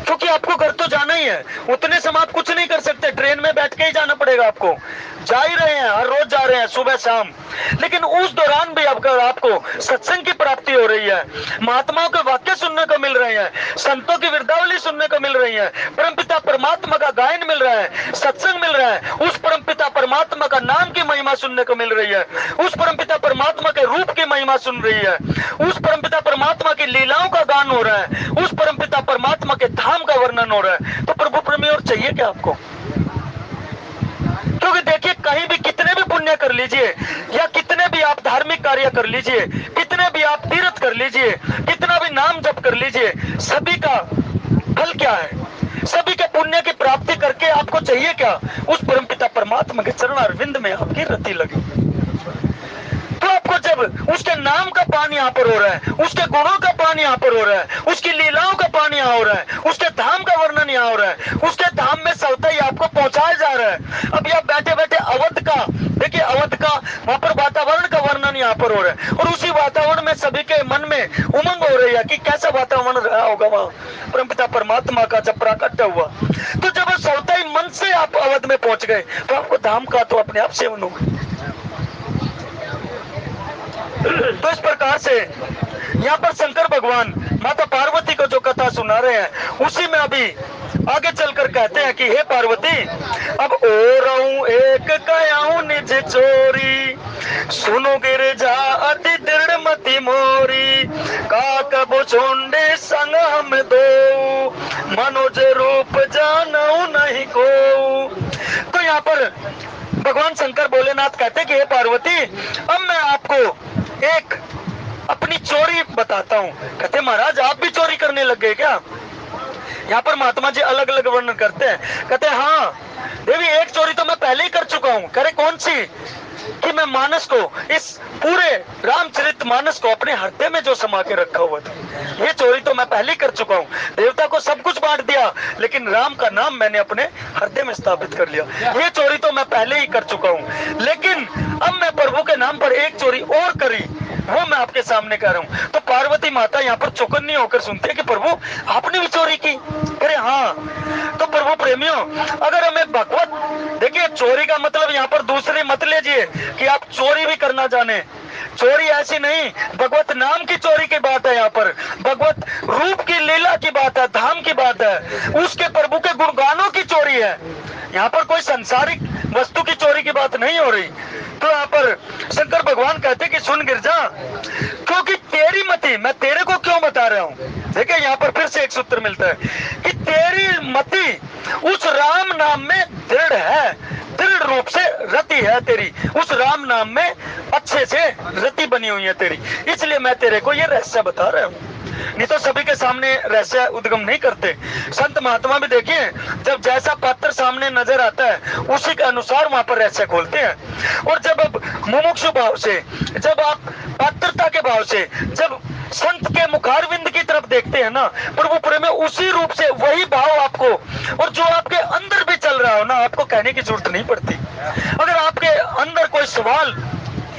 [SPEAKER 1] क्योंकि आपको घर तो जाना ही है, उतने समय आप कुछ नहीं कर सकते, ट्रेन में बैठ के ही जाना पड़ेगा आपको। जा ही रहे हैं, हर रोज जा रहे हैं, सुबह शाम, लेकिन उस दौरान भी आपको सत्संग की प्राप्ति हो रही है, महात्माओं के वाक्य सुनने को मिल रहे हैं, संतों की वृद्धावली सुनने को मिल रही है, परमपिता परमात्मा का गायन मिल रहा है, सत्संग मिल रहा है, उस परमपिता परमात्मा का नाम की महिमा सुनने को मिल रही है, उस परमपिता परमात्मा के रूप की महिमा सुन रही है, उस परमपिता परमात्मा की लीलाओं का गान हो रहा है, उस परमपिता परमात्मा के धाम का वर्णन हो रहा है। तो प्रभु प्रेमी और चाहिए क्या आपको? क्योंकि देखिए, कहीं भी कितने भी पुण्य कर लीजिए या कितने भी आप धार्मिक कार्य कर लीजिए, कितने भी आप तीर्थ कर लीजिए, कितना भी नाम जप कर लीजिए, सभी का फल क्या है? सभी के पुण्य की प्राप्ति करके आपको चाहिए क्या? उस परमपिता परमात्मा के चरण अरविंद में आपकी रति लगी। तो आपको जब उसके नाम का पानी यहाँ पर हो रहा है, उसके गुणों का पानी यहाँ पर हो रहा है, उसकी लीलाओं का पानी यहाँ हो रहा है, उसके धाम का वर्णन यहाँ हो रहा है, उसके धाम में सवता ही आपको पहुंचाया जा रहा है। अब आप बैठे बैठे अवध का देखिए, अवध का वहां पर वातावरण का वर्णन यहाँ पर हो रहा है, और उसी वातावरण में सभी के मन में उमंग हो रही है कि कैसा वातावरण रहा होगा वहां परमपिता परमात्मा का जब प्राकट्य हुआ। तो जब सवता ही मन से आप अवध में पहुंच गए तो आपको धाम का तो अपने आप सेवन होगा। तो इस प्रकार से यहाँ पर शंकर भगवान माता पार्वती को जो कथा सुना रहे हैं, उसी में अभी आगे चलकर कहते हैं कि हे पार्वती, अब ओ एक कयाऊं निज चोरी, सुनो गिरजा अति दृढ़ मति मोरी, का कबो छोड़े संग हम दो, मनोज रूप जानऊ नहीं को। तो यहाँ पर भगवान शंकर भोलेनाथ कहते कि हे पार्वती, अब मैं आपको एक अपनी चोरी बताता हूँ। कहते महाराज आप भी चोरी करने लग गए क्या? यहाँ पर महात्मा जी अलग अलग वर्णन करते हैं। कहते हाँ देवी, एक चोरी तो मैं पहले ही कर चुका हूँ। कह रहे कौन सी? कि मैं मानस को, इस पूरे रामचरित मानस को अपने हृदय में जो समा के रखा हुआ था, ये चोरी तो मैं पहले ही कर चुका हूँ। देवता को सब कुछ बांट दिया, लेकिन राम का नाम मैंने अपने हृदय में स्थापित कर लिया। ये चोरी तो मैं पहले ही कर चुका हूँ, लेकिन अब मैं प्रभु के नाम पर एक चोरी और करी, वो मैं आपके सामने कह रहा हूँ। तो पार्वती माता यहाँ पर चौकन्नी होकर सुनती है कि प्रभु आपने भी चोरी की? अरे हाँ। तो प्रभु प्रेमियों, अगर हमें भगवत, देखिए चोरी का मतलब यहाँ पर दूसरी मत लीजिए कि आप चोरी भी करना जाने। चोरी ऐसी नहीं, भगवत नाम की चोरी की बात है। यहाँ पर भगवत रूप की लीला की बात है, धाम की बात है, उसके प्रभु के गुणगानों की चोरी है। यहाँ पर कोई सांसारिक वस्तु की चोरी की बात नहीं हो रही। तो यहाँ पर शंकर भगवान कहते कि सुन गिरजा, क्योंकि तेरी मति, मैं तेरे को क्यों बता रहा हूँ, देखिए यहाँ पर फिर से एक सूत्र मिलता है कि तेरी मति उस राम नाम में दृढ़ है, दृढ़ रूप से रति है तेरी, उस राम नाम में अच्छे से रति बनी हुई है तेरी, इसलिए मैं तेरे को ये रहस्य बता रहा हूँ। नहीं तो सभी के सामने रहस्य उद्गम नहीं करते। संत महात्मा भी देखिए, जब जैसा पात्र सामने नजर आता है उसी के अनुसार वहां पर रहस्य खोलते हैं। और जब अब मुमुक्षु भाव से, जब आप पात्रता के भाव से, जब संत के मुखारविंद की तरफ देखते हैं ना प्रभु प्रेम में, उसी रूप से वही भाव आपको, और जो आपके अंदर भी चल रहा हो ना, आपको कहने की जरूरत नहीं पड़ती। अगर आपके अंदर कोई सवाल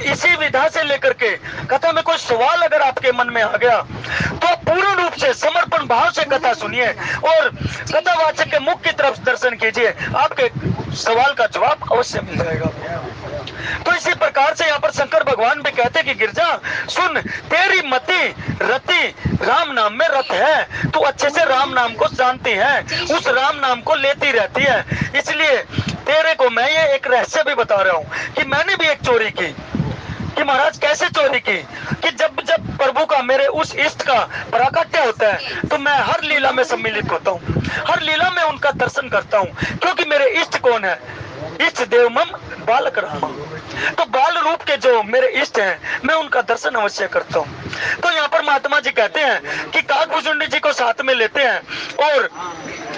[SPEAKER 1] इसी विधा से लेकर के कथा में कोई सवाल अगर आपके मन में आ गया, तो पूर्ण रूप से समर्पण भाव से कथा सुनिए और कथावाचक के मुख की तरफ दर्शन कीजिए, आपके सवाल का जवाब अवश्य मिल जाएगा। तो इसी प्रकार से यहाँ पर शंकर भगवान भी कहते कि गिरजा सुन, तेरी मति रति राम नाम में रत है, तू अच्छे से राम नाम को जानती है, उस राम नाम को लेती रहती है। इसलिए तेरे को मैं ये एक रहस्य भी बता रहा हूँ कि मैंने भी एक चोरी की। कि महाराज कैसे चोरी की? कि जब जब प्रभु का, मेरे उस इष्ट का प्राकट्य होता है तो मैं हर लीला में सम्मिलित होता हूँ, हर लीला में उनका दर्शन करता हूँ, क्योंकि मेरे इष्ट कौन है? इष्ट देव मम बालक राम। तो बाल रूप के जो मेरे इष्ट हैं, मैं उनका दर्शन अवश्य करता हूँ। तो यहाँ पर महात्मा जी कहते हैं कि काकभुजुंडी जी को साथ में लेते हैं और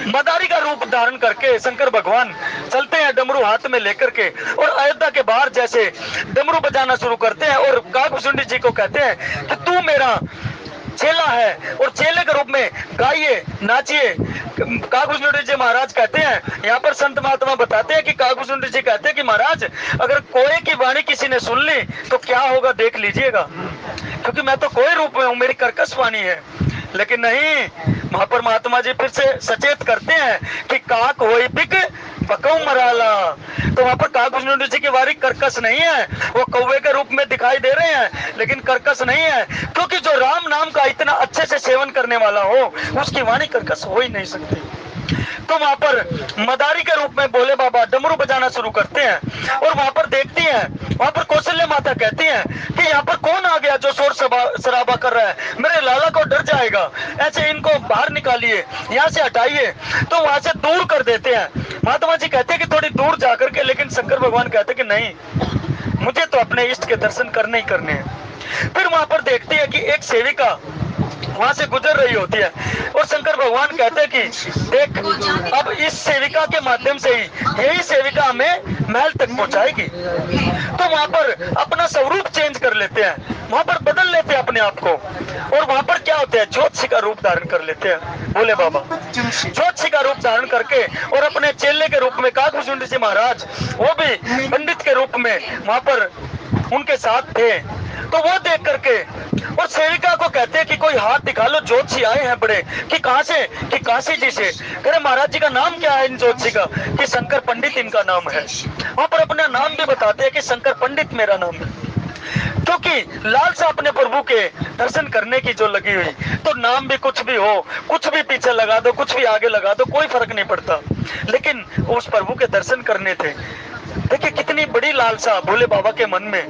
[SPEAKER 1] मदारी का रूप धारण करके शंकर भगवान चलते हैं डमरू हाथ में लेकर के, और अयोध्या के बाहर जैसे डमरू बजाना शुरू करते हैं और काकभुजुंडी जी को कहते हैं कि तू मेरा चेला है और चेले के रूप में गाइए, नाचिए। काकभुजुंडी जी महाराज कहते हैं, यहाँ पर संत महात्मा बताते हैं कि काकभुजुंडी जी कहते हैं कि महाराज अगर कोई की वाणी किसी ने सुन ली तो क्या होगा देख लीजिएगा, क्योंकि मैं तो कोई रूप में हूँ, मेरी कर्कश वाणी है। लेकिन नहीं, वहां पर महात्मा जी फिर से सचेत करते हैं कि काक होई बिक पकऊ मराला। तो वहां पर काकभुजुंड जी की वाणी कर्कश नहीं है, वो कौवे के रूप में दिखाई दे रहे हैं लेकिन कर्कश नहीं है, क्योंकि जो राम नाम का इतना अच्छे से सेवन करने वाला हो उसकी वाणी कर्कश हो ही नहीं सकती। तो वहां पर मदारी के रूप में भोले बाबा डमरू बजाना शुरू करते हैं और वहां पर देखती हैं, वहां पर कौशल्या माता कहती हैं कि यहाँ पर कौन आ गया जो शोर शराबा कर रहा है, मेरे लाला को डर जाएगा, ऐसे इनको बाहर निकालिए, यहाँ से हटाइए। तो वहां से दूर कर देते हैं। महात्मा जी कहते हैं कि थोड़ी दूर जाकर के, लेकिन शंकर भगवान कहते हैं कि नहीं, मुझे तो अपने इष्ट के दर्शन करने ही करने हैं। फिर वहां पर देखती है कि एक सेविका वहां से गुजर रही होती है और शंकर भगवान कहते हैं कि देख, अब इस सेविका के माध्यम से ही यही सेविका हमें महल तक पहुंचाएगी। तो वहां पर अपना स्वरूप चेंज कर लेते हैं, वहां पर बदल लेते हैं अपने आप को, और वहां पर क्या होते हैं, ज्योतिषी का रूप धारण कर लेते हैं भोले बाबा। ज्योतिषी का रूप धारण करके और अपने चेले के रूप में काकभुजुंड जी महाराज, वो भी पंडित के रूप में वहां पर उनके साथ थे। तो वो देख करके और सेविका को कहते हैं कि कोई हाथ दिखा लो, ज्योतिषी आए हैं बड़े। कि कहां से? कि काशी जी से। कह रहे महाराज जी का नाम क्या है इन ज्योतिषी का? कि शंकर पंडित इनका नाम है। वहां पर अपना नाम भी बताते हैं कि शंकर पंडित मेरा नाम है, क्योंकि लालसा अपने प्रभु के दर्शन करने की जो लगी हुई, तो नाम भी कुछ भी हो, कुछ भी पीछे लगा दो, कुछ भी आगे लगा दो, कोई फर्क नहीं पड़ता, लेकिन उस प्रभु के दर्शन करने थे। देखिए कितनी बड़ी लालसा भोले बाबा के मन में।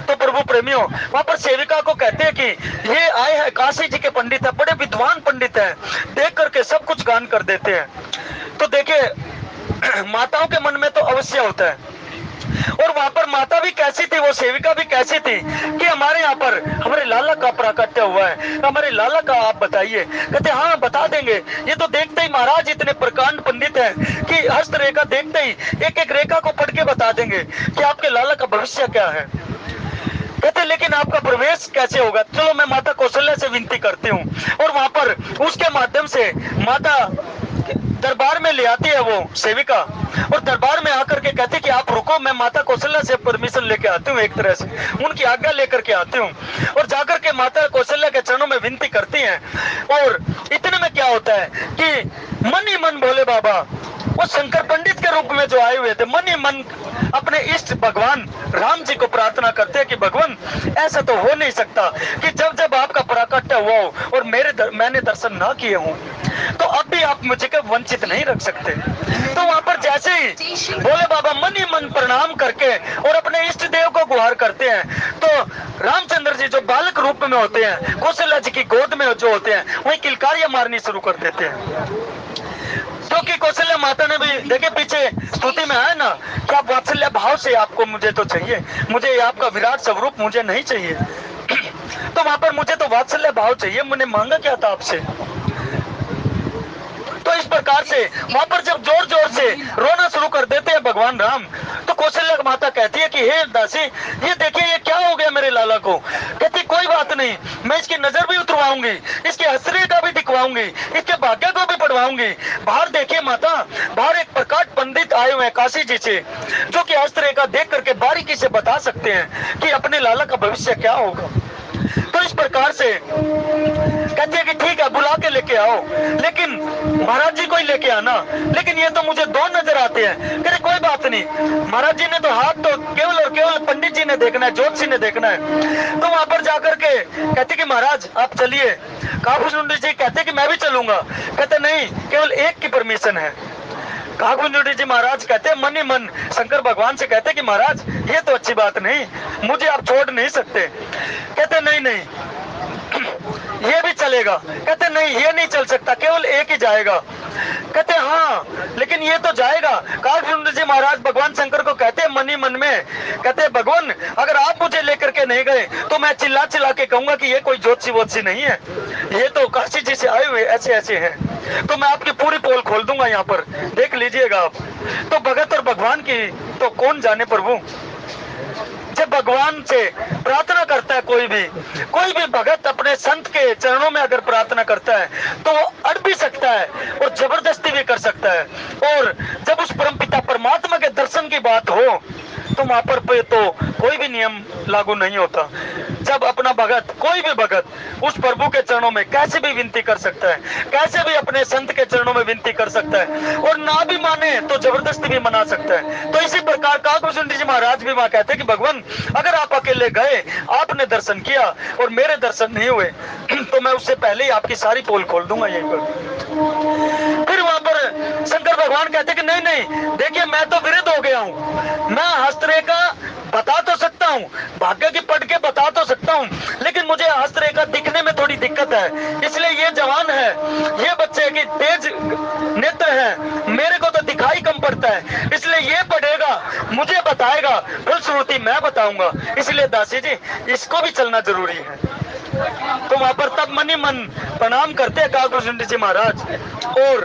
[SPEAKER 1] तो प्रभु प्रेमियों, वहां पर सेविका को कहते हैं कि ये आए हैं काशी जी के पंडित है, बड़े विद्वान पंडित हैं, देख करके सब कुछ गान कर देते हैं। तो देखिए माताओं के मन में तो अवश्य होता है। और वहां पर माता भी कैसी थी, वो सेविका भी कैसी थी कि हमारे यहाँ पर हमारे लाला का प्राकट्य हुआ है, हमारे लाला का आप बताइए। कहते हाँ बता देंगे। ये तो देखते ही महाराज इतने प्रकांड पंडित हैं कि हस्त रेखा देखते ही एक एक रेखा को पढ़ के बता देंगे कि आपके लाला का भविष्य क्या है। कहते लेकिन आपका प्रवेश कैसे होगा? चलो मैं माता कौशल्या से विनती करती हूँ। और वहां पर उसके माध्यम से माता दरबार में ले आती है वो सेविका, और दरबार में आकर के कहती कि आप रुको, मैं माता कौशल्या से परमिशन लेके आती हूँ, एक तरह से उनकी आज्ञा लेकर के आती हूँ। और जाकर के माता कौशल्या के चरणों में विनती करती हैं। और इतने में क्या होता है कि मन ही मन भोले बाबा वो शंकर पंडित के रूप में जो आए हुए थे, मन ही मन अपने इष्ट भगवान राम जी को प्रार्थना करते हैं कि भगवान ऐसा तो हो नहीं सकता कि जब जब आपका प्राकट्य हुआ हो और मैंने दर्शन ना किए हों, तो अब भी आप मुझे के वंचित नहीं रख सकते। तो वहां पर जैसे ही भोले बाबा मन ही मन प्रणाम करके और अपने इष्ट देव को गुहार करते हैं, तो रामचंद्र जी जो बालक रूप में होते हैं, कौशल्या जी की गोद में जो होते हैं, वही किलकारियां मारनी शुरू कर देते हैं। क्योंकि कौशल्या माता ने भी देखे पीछे स्तुति में है ना कि आप वात्सल्य भाव से, आपको मुझे तो चाहिए, मुझे आपका विराट स्वरूप मुझे नहीं चाहिए। तो वहां पर मुझे तो वात्सल्य भाव चाहिए, मैंने मांगा क्या था आपसे? तो इस प्रकार से वहां पर जब जोर जोर से रोना शुरू कर देते हैं भगवान राम, तो कौशल्या माता कहती है कि हे दासी, ये देखिए ये क्या हो गया मेरे लाला को। कहती कोई बात नहीं, मैं इसकी नजर भी उतरवाऊंगी, इसके हसरे का भी दिखवाऊंगी, इसके भाग्य को भी पढ़वाऊंगी। बाहर देखिए माता, बाहर एक प्रकाट पंडित आए हुए हैं काशी जी से, जो कि हस्तरे का देख करके बारीकी से बता सकते हैं कि अपने लाला का भविष्य क्या होगा। तो इस प्रकार से कहते हैं कि ठीक है बुला के लेके आओ, लेकिन महाराज जी को ही लेके आना। लेकिन ये तो मुझे दो नजर आते हैं। कहते कोई बात नहीं, महाराज जी ने तो हाथ तो केवल और केवल पंडित जी ने देखना है, ज्योतिषी ने देखना है। तो वहां पर जाकर के कहते कि महाराज आप चलिए। काकभुजुंड जी कहते कि मैं भी चलूंगा। कहते नहीं, केवल एक की परमिशन है। काकभुजुंड जी महाराज कहते मन ही मन शंकर भगवान से कहते कि महाराज ये तो अच्छी बात नहीं, मुझे आप छोड़ नहीं सकते। कहते नहीं नहीं ये भी चलेगा। कहते नहीं ये नहीं चल सकता, केवल एक ही जाएगा। कहते हाँ लेकिन ये तो जाएगा। काकभुजुंड जी महाराज भगवान शंकर को कहते मन ही मन में, कहते भगवान अगर आप मुझे लेकर के नहीं गए तो मैं चिल्ला चिल्ला के कहूंगा कि ये कोई ज्योतिषी वोतिषी नहीं है, ये तो काशी जी से आए हुए ऐसे ऐसे हैं। तो मैं आपकी पूरी पोल खोल दूंगा, यहाँ पर देख लीजिएगा आप। तो भगत और भगवान की तो कौन जाने प्रभु। जब भगवान से प्रार्थना करता है कोई भी भगत अपने संत के चरणों में अगर प्रार्थना करता है तो वो अड़ भी सकता है और जबरदस्ती भी कर सकता है। और जब उस परमपिता परमात्मा के दर्शन की बात हो तो वहां पर तो कोई भी नियम लागू नहीं होता। जब अपना भगत, कोई भी भगत उस प्रभु के चरणों में कैसे भी विनती कर सकता है, कैसे भी अपने संत के चरणों में विनती कर सकता है, और ना भी माने तो जबरदस्ती भी मना सकता है। तो इसी प्रकार काकभूषण जी महाराज भी वहां कहते हैं कि भगवान अगर आप अकेले गए, आपने दर्शन किया और मेरे दर्शन नहीं हुए तो मैं उससे पहले ही आपकी सारी पोल खोल दूंगा यहीं पर। फिर वहां पर शंकर भगवान कहते कि नहीं नहीं, देखिए मैं तो विरुद्ध हो गया हूं, मैं हस्तरेखा बता तो सकता हूँ, भाग्य की पढ़ के बता तो सकता हूँ, लेकिन मुझे हस्तरेखा दिखने में थोड़ी दिक्कत है, इसलिए ये जवान है, ये बच्चे की तेज नेत्र है, मेरे को तो दिखाई कम पड़ता है, इसलिए ये पढ़ेगा, मुझे बताएगा, फलश्रुति मैं बताऊंगा, इसलिए दासी जी इसको भी चलना जरूरी है। तो वहां पर तब मनी मन प्रणाम करते हैं काकभूषण जी महाराज, और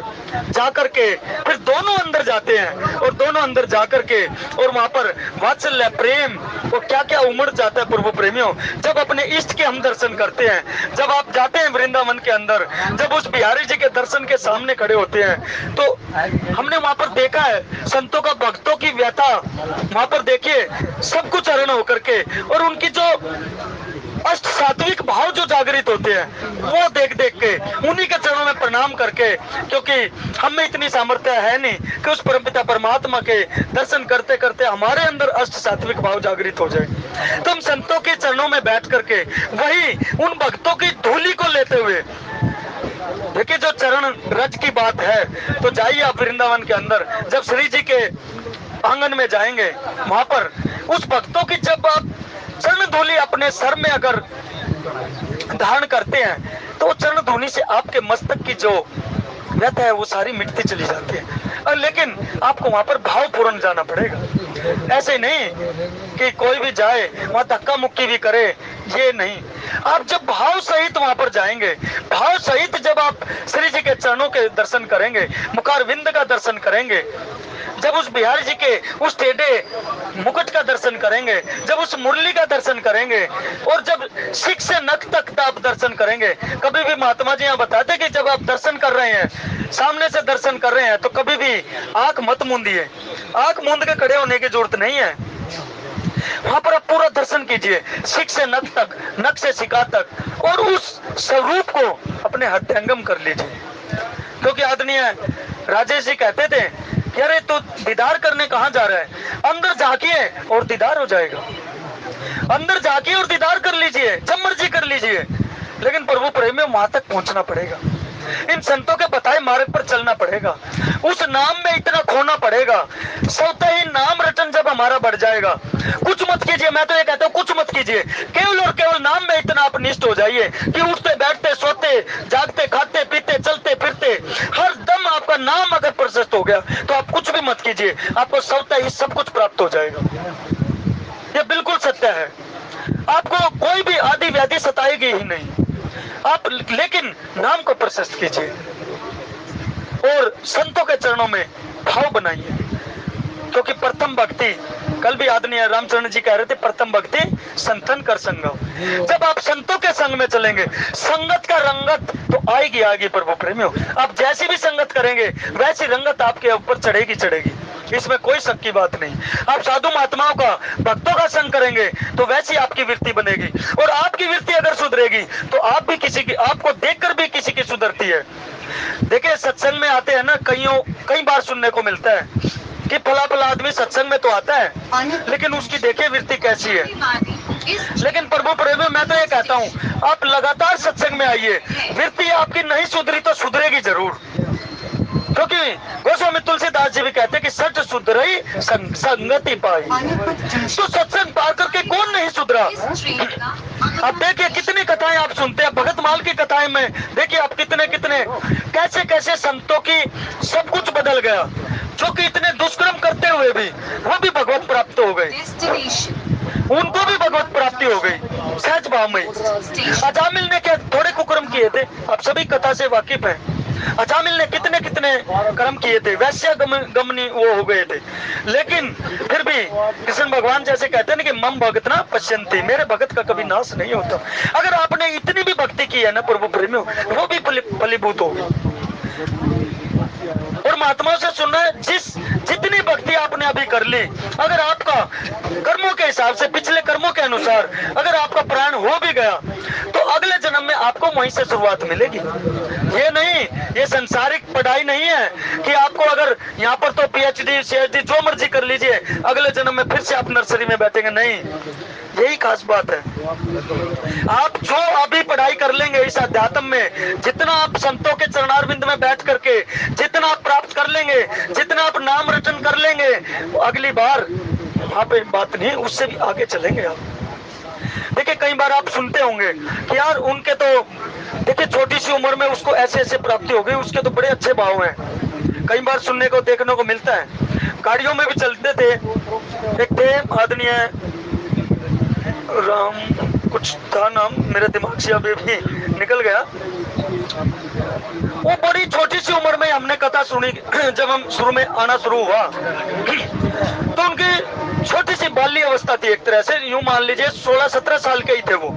[SPEAKER 1] जाकर के फिर दोनों अंदर जाते हैं, और दोनों अंदर जाकर के और वहां पर वात्सल्य प्रेम और क्या क्या उमड़ जाता है प्रभु प्रेमियों, जब अपने इष्ट के हम दर्शन करते हैं। जब आप जाते हैं वृंदावन के अंदर, जब उस बिहारी जी के दर्शन के सामने खड़े होते हैं, तो हमने वहां पर देखा है संतों का, भक्तों की व्यथा वहां पर देखिए, सब कुछ हरण होकर के, और उनकी जो अष्ट सात्विक भाव जो जागृत होते हैं वो देख देख के, उन्हीं के चरणों में प्रणाम करके, क्योंकि हम में इतनी सामर्थ्य है नहीं कि उस परमपिता परमात्मा के दर्शन करते करते हमारे अंदर अष्ट सात्विक भाव जागृत हो जाए। तो हम संतों के चरणों में बैठ करके वही उन भक्तों की धूली को लेते हुए, देखिए जो चरण रज की बात है, तो जाइए आप वृंदावन के अंदर, जब श्री जी के आंगन में जाएंगे, वहां पर उस भक्तों की जब आप चरण धूलि अपने सर में अगर धारण करते हैं, तो वो चरण धूलि से आपके मस्तक की जो व्यथा है वो सारी मिटती चली जाती है। लेकिन आपको वहां पर भाव पूर्ण जाना पड़ेगा, ऐसे नहीं कि कोई भी जाए वहां धक्का मुक्की भी करे, ये नहीं। आप जब भाव सहित वहां पर जाएंगे, भाव सहित जब आप श्री जी के चरणों के दर्शन करेंगे, मुखारविंद का दर्शन करेंगे, जब उस बिहारी जी के उस टेढ़े मुकुट का दर्शन करेंगे, जब उस मुरली का दर्शन करेंगे, और जब शिख से नख तक आप दर्शन करेंगे। कभी भी महात्मा जी यहाँ बताते कि जब आप दर्शन कर रहे हैं, सामने से दर्शन कर रहे हैं, तो कभी भी आंख मत मूंदिए, आंख मूंद के खड़े होने की जरूरत नहीं है। वहां पर आप पूरा दर्शन कीजिए, शिख से नख तक, नख से शिखा तक, और उस स्वरूप को अपने हृदयंगम कर लीजिए। क्योंकि आदरणीय राजेश जी कहते थे कि अरे तो दीदार करने कहाँ जा रहा है, अंदर झांकिए और दीदार हो जाएगा, अंदर झांकिए और दीदार कर लीजिए, जब मर्जी कर लीजिए, लेकिन प्रभु प्रेम में वहां तक पहुंचना पड़ेगा, इन संतों के बताए मार्ग पर चलना पड़ेगा, उस नाम में इतना खोना पड़ेगा। स्वतः ही नाम रटन जब हमारा बढ़ जाएगा, कुछ मत कीजिए, मैं तो ये कहता हूँ कुछ मत कीजिए, केवल और केवल नाम में इतना आप निष्ठ हो जाइए कि उठते बैठते सोते जागते खाते पीते चलते फिरते हर दम आपका नाम अगर प्रशस्त हो गया, तो आप कुछ भी मत कीजिए, आपको स्वतः ही सब कुछ प्राप्त हो जाएगा। ये बिल्कुल सत्य है, आपको कोई भी आदि व्याधि सताएगी ही नहीं, आप लेकिन नाम को प्रशस्त कीजिए और संतों के चरणों में भाव बनाइए। क्योंकि प्रथम भक्ति, कल भी आदरणीय रामचरण जी कह रहे थे, प्रथम भक्ति संतन कर संगम। जब आप संतों के संग में चलेंगे, संगत का रंगत तो आएगी आएगी प्रभु प्रेमियों, आप जैसी भी संगत करेंगे वैसी रंगत आपके ऊपर चढ़ेगी चढ़ेगी, इसमें कोई शक की बात नहीं। आप साधु महात्माओं का, भक्तों का संग करेंगे तो वैसी आपकी वृत्ति बनेगी, और आपकी वृत्ति अगर सुधरेगी तो आप भी किसी की, आपको देखकर भी किसी की सुधरती है। देखिए सत्संग में आते हैं ना, कई बार सुनने को मिलता है कि फला फला आदमी सत्संग में तो आता है, लेकिन उसकी देखिए वृत्ति कैसी है। लेकिन प्रभु प्रेम में मैं तो ये कहता हूँ, आप लगातार सत्संग में आइए, वृत्ति आपकी नहीं सुधरी तो सुधरेगी जरूर। क्योंकि गोस्वामी तुलसीदास जी भी कहते हैं कि सच सुधरई संगति पाई। तो सत्संग पा करके कौन नहीं सुधरा। अब देखिए कितनी कथाएं आप सुनते हैं, भगतमाल की कथाएं में देखिए आप कितने कितने कैसे कैसे संतों की सब कुछ बदल गया, जो कि इतने दुष्कर्म करते हुए भी वो भी भगवत प्राप्त हो गए, उनको भी भगवत प्राप्ति हो गई सहज भाव में। अजामिल ने क्या थोड़े कुकर्म किए थे, आप सभी कथा से वाकिफ हैं। अजामिल ने कितने कितने कर्म किए थे, वैश्य गमनी वो हो गए थे, लेकिन फिर भी कृष्ण भगवान जैसे कहते हैं ना कि मम भगत ना पश्यन्ति, मेरे भगत का कभी नाश नहीं होता। अगर आपने इतनी भी भक्ति की है ना प्रभु प्रेमियों, वो भी फलीभूत होगी। और महात्माओं से सुनना है, जितनी भक्ति आपने अभी कर ली, अगर आपका कर्मों के हिसाब से, पिछले कर्मों के अनुसार अगर आपका प्राण हो भी गया, तो अगले जन्म में आपको वहीं से शुरुआत मिलेगी। ये नहीं, ये संसारिक पढ़ाई नहीं है कि आपको अगर यहाँ पर तो PhD ChD जो मर्जी कर लीजिए, अगले जन्म में फिर से आप नर्सरी में बैठेंगे, नहीं। यही खास बात है। आप जो अभी पढ़ाई कर लेंगे इस अध्यात्म में, जितना आप संतों के चरणारविंद में बैठ करके जितना आप प्राप्त कर लेंगे, जितना आप नाम रटन कर लेंगे, अगली बार वहां पे बात नहीं, उससे भी आगे चलेंगे आप। देखिए कई बार आप सुनते होंगे कि यार उनके तो देखिए छोटी सी उम्र में उसको ऐसे ऐसे प्राप्ति हो गई, उसके तो बड़े अच्छे भाव हैं। कई बार सुनने को देखने को मिलता है। गाड़ियों में भी चलते थे, एक थे आदरणीय राम कुछ था नाम, मेरे दिमाग से अभी भी निकल गया। वो बड़ी छोटी सी उम्र में हमने कथा सुनी, जब हम शुरू में आना शुरू हुआ तो उनकी छोटी सी बाल्य अवस्था थी, एक तरह से यूं मान लीजिए 16-17 साल के ही थे वो,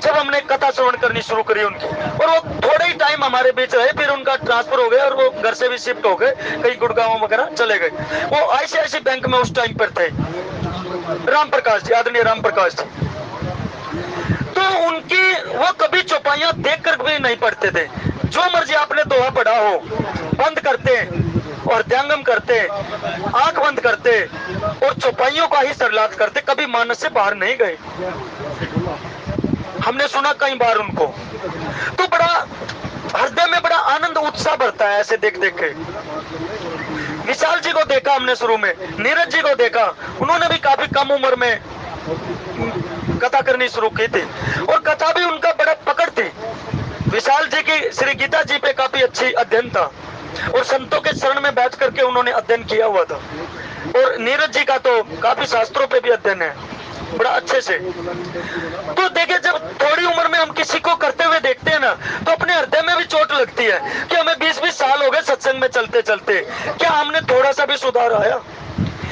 [SPEAKER 1] जब हमने कथा श्रवण करनी शुरू करी उनकी। और वो थोड़े ही टाइम हमारे बीच रहे, फिर उनका ट्रांसफर हो गया और वो घर से भी शिफ्ट हो गए, कहीं गुड़गांव वगैरह चले गए। वो ICICI बैंक में उस टाइम पर थे, राम प्रकाश जी, आदरणीय राम प्रकाश जी। तो उनकी वो कभी चौपाइयां देखकर भी नहीं पढ़ते थे। जो मर्जी आपने दोहा पढ़ा हो, बंद करते और ध्यांगम करते, आंख बंद करते और चौपाइयों का ही सरलाद करते, कभी मानस से बाहर नहीं गए। हमने सुना कई बार उनको, तो बड़ा हृदय में बड़ा आनंद उत्साह बढ़ता है ऐसे देख देख के। विशाल जी को देखा हमने शुरू में, नीरज जी को देखा, उन्होंने भी काफी कम उम्र में कथा करनी शुरू की थी और कथा भी उनका बड़ा पकड़ थी। विशाल जी की श्री गीता जी पे काफी अच्छी अध्ययन था और संतों के शरण में बैठ करके उन्होंने अध्ययन किया हुआ था। और नीरज जी का तो काफी शास्त्रों पे भी अध्ययन है बड़ा अच्छे से। तो देखिए जब थोड़ी उम्र में हम किसी को करते हुए देखते हैं ना, तो अपने हृदय में भी चोट लगती है कि हमें 20-20 साल हो गए सत्संग में चलते चलते, क्या हमने थोड़ा सा भी सुधार आया?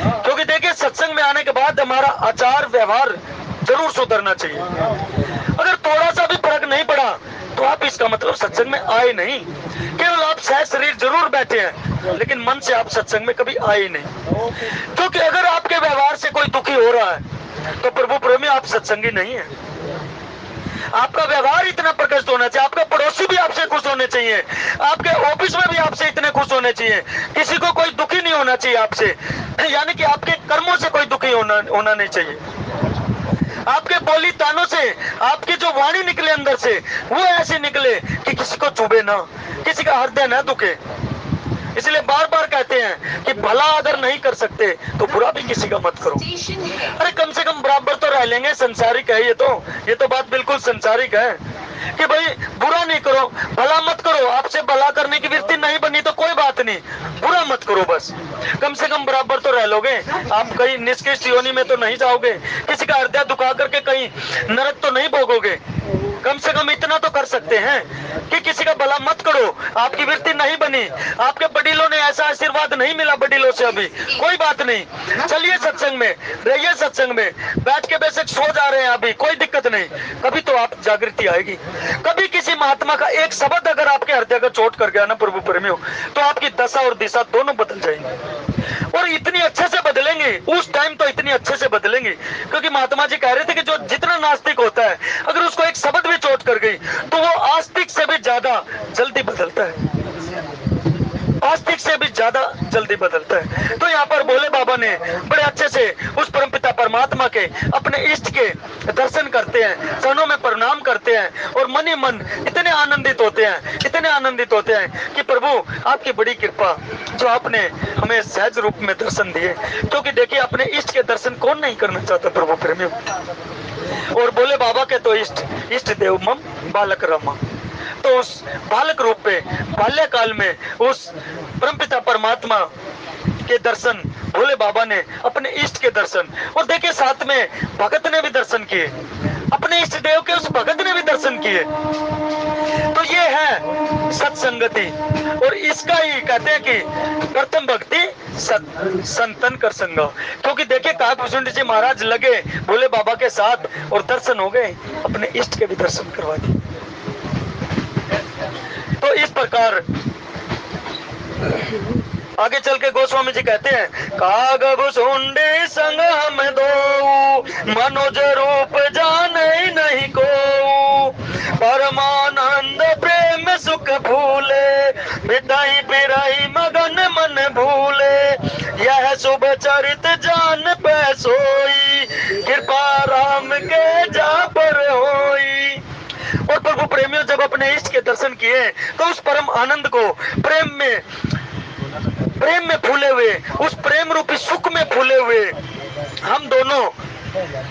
[SPEAKER 1] क्योंकि देखिए सत्संग में आने के बाद हमारा आचार व्यवहार जरूर सुधरना चाहिए। अगर थोड़ा सा भी फर्क नहीं पड़ा तो आप इसका मतलब सत्संग में आए नहीं। केवल आप सह शरीर जरूर बैठे हैं, लेकिन मन से आप सत्संग में कभी आए नहीं। क्योंकि अगर आपके व्यवहार से कोई दुखी हो रहा है तो प्रभु प्रेमी आप सत्संगी नहीं है। आपका व्यवहार इतना प्रकट होना चाहिए, आपका पड़ोसी भी आपसे खुश होने चाहिए, आपके ऑफिस में भी आपसे इतने खुश होने चाहिए, किसी को कोई दुखी नहीं होना चाहिए आपसे, यानी कि आपके कर्मों से कोई दुखी होना नहीं चाहिए। आपके बोली तानों से, आपकी जो वाणी निकले अंदर से, वो ऐसे निकले कि किसी को चुभे ना, किसी का हृदय ना दुखे। इसलिए बार बार कहते हैं कि भला अगर नहीं कर सकते तो बुरा भी किसी का मत करो। अरे कम से कम बराबर तो रह लेंगे, संसारिक है ये तो बात बिल्कुल संसारिक है कि भाई बुरा नहीं करो, भला मत करो। आपसे भला करने की वृत्ति नहीं बनी तो कोई बात नहीं, बुरा मत करो, बस कम से कम बराबर तो रह लोगे। आप कहीं निष्कृष्ट योनि में तो नहीं जाओगे, किसी का हृदय दुखा करके कहीं नरक तो नहीं भोगोगे। कम से कम इतना तो कर सकते हैं कि किसी का भला मत करो। आपकी वृत्ति नहीं बनी, आपके बड़ीलों ने ऐसा आशीर्वाद नहीं मिला बड़ीलों से अभी, कोई बात नहीं, चलिए सत्संग में, रहिए सत्संग में, बैठ के बेशक सो जा रहे हैं अभी, कोई दिक्कत नहीं, कभी तो आप जागृति आएगी। कभी किसी महात्मा का एक शब्द अगर आपके हृदय का चोट कर गया ना प्रभु प्रेमियों, तो आपकी दशा और दिशा दोनों बदल जाएंगे और इतनी अच्छे से बदलेंगे। उस टाइम तो इतनी अच्छे से बदलेंगे क्योंकि महात्मा जी कह रहे थे कि जो जितना नास्तिक होता है अगर उसको एक शब्द भी चोट कर गई तो वो आस्तिक से भी ज्यादा जल्दी बदलता है, आस्तिक से भी ज्यादा जल्दी बदलता है। तो यहाँ पर भोले बाबा ने बड़े अच्छे से उस परमपिता परमात्मा के अपने इष्ट के दर्शन करते हैं, चरणों में प्रणाम करते हैं और मन ही मन इतने आनंदित होते हैं, इतने आनंदित होते हैं कि प्रभु आपकी बड़ी कृपा जो आपने हमें सहज रूप में दर्शन दिए। क्योंकि देखिए अपने इष्ट के दर्शन कौन नहीं करना चाहता प्रभु प्रेमियों। और भोले बाबा के तो इष्ट देव मम बालक रामा, तो उस बालक रूप पे बाल्यकाल में उस परमपिता परमात्मा के दर्शन भोले बाबा ने, अपने इष्ट के दर्शन, और देखिए साथ में भगत ने भी दर्शन किए, अपने इष्ट देव के उस भगत ने भी दर्शन किए। तो ये है सत्संगति और इसका ही कहते हैं कि प्रथम भक्ति संतन कर संगा। क्योंकि देखिए काकभूषण जी महाराज लगे भोले बाबा के साथ और दर्शन हो गए, अपने इष्ट के भी दर्शन करवा दिए। तो इस प्रकार आगे चल के गोस्वामी जी कहते हैं, कागब सुंडी संग हम दो, मनोज रूप जाने नहीं को, परमानंद प्रेम सुख भूले, बिताई बिराई मगन मन भूले, यह शुभ चरित जान पे सोई, कृपा राम के जा पर होई। और प्रभु प्रेमियों, जब अपने इष्ट के दर्शन किए तो उस परम आनंद को प्रेम में फूले हुए, उस प्रेम रूपी सुख में फूले हुए हम दोनों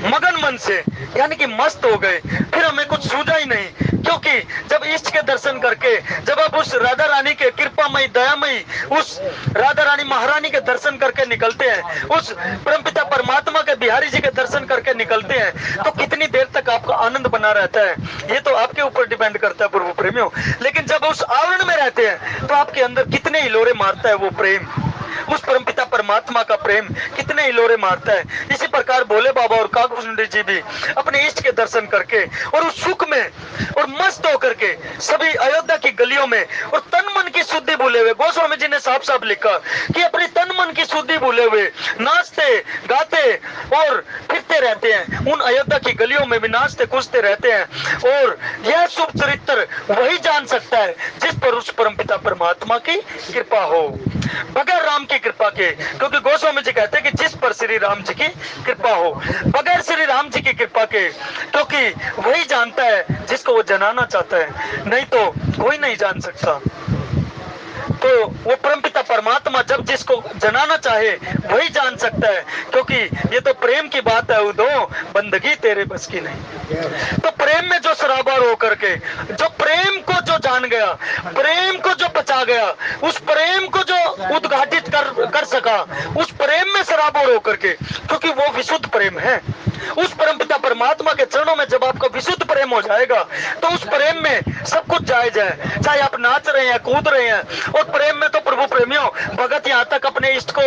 [SPEAKER 1] मगन मन से यानी कि मस्त हो गए। फिर हमें कुछ सूझा ही नहीं, क्योंकि जब इष्ट के दर्शन करके, जब आप उस राधा रानी के कृपामयी दयामयी उस राधा रानी महारानी के दर्शन करके निकलते हैं, उस परमपिता परमात्मा के बिहारी जी के दर्शन करके निकलते हैं, तो कितनी देर तक आपका आनंद बना रहता है ये तो आपके ऊपर डिपेंड करता है प्रभु प्रेमियों। लेकिन जब उस आवरण में रहते हैं तो आपके अंदर कितने हिलोरे मारता है वो प्रेम, उस परमपिता परमात्मा का प्रेम कितने हिलोरे मारता है। इसी प्रकार भोले बाबा और कागभूषण जी भी अपने इष्ट के दर्शन करके और उस सुख में और मस्त होकर के सभी अयोध्या की गलियों में और तन मन की शुद्धि भूले हुए, गोस्वामी जी ने साफ साफ लिखा कि अपनी तन मन की शुद्धि भूले हुए नाचते गाते और फिरते रहते हैं, उन अयोध्या की गलियों में भी नाचते कूदते रहते हैं। और यह शुभ चरित्र वही जान सकता है जिस पर उस परमपिता परमात्मा की कृपा हो, बगैर राम की कृपा के। क्योंकि गोस्वामी जी कहते हैं कि जिस पर श्री राम जी की कृपा हो, बगैर श्री राम जी की कृपा के, क्योंकि वही जानता है जिसको वो जनाना चाहता है, नहीं तो कोई नहीं जान सकता। तो वो परमपिता परमात्मा जब जिसको जनाना चाहे वही जान सकता है, क्योंकि ये तो प्रेम की बात है उदो, बंदगी तेरे बस की नहीं। तो प्रेम में जो सराबार होकर के, जो प्रेम को जो जान गया, प्रेम को जो पचा गया, उस प्रेम को जो उद्घाटित कर सका, उस प्रेम में सराबार होकर के, क्योंकि वो विशुद्ध प्रेम है। उस परमपिता परमात्मा के चरणों में जब आपका विशुद्ध प्रेम हो जाएगा तो उस प्रेम में सब कुछ जायज है, चाहे आप नाच रहे हैं कूद रहे हैं। और प्रेम में तो प्रभु प्रेमियों भगत यहाँ तक अपने इष्ट को,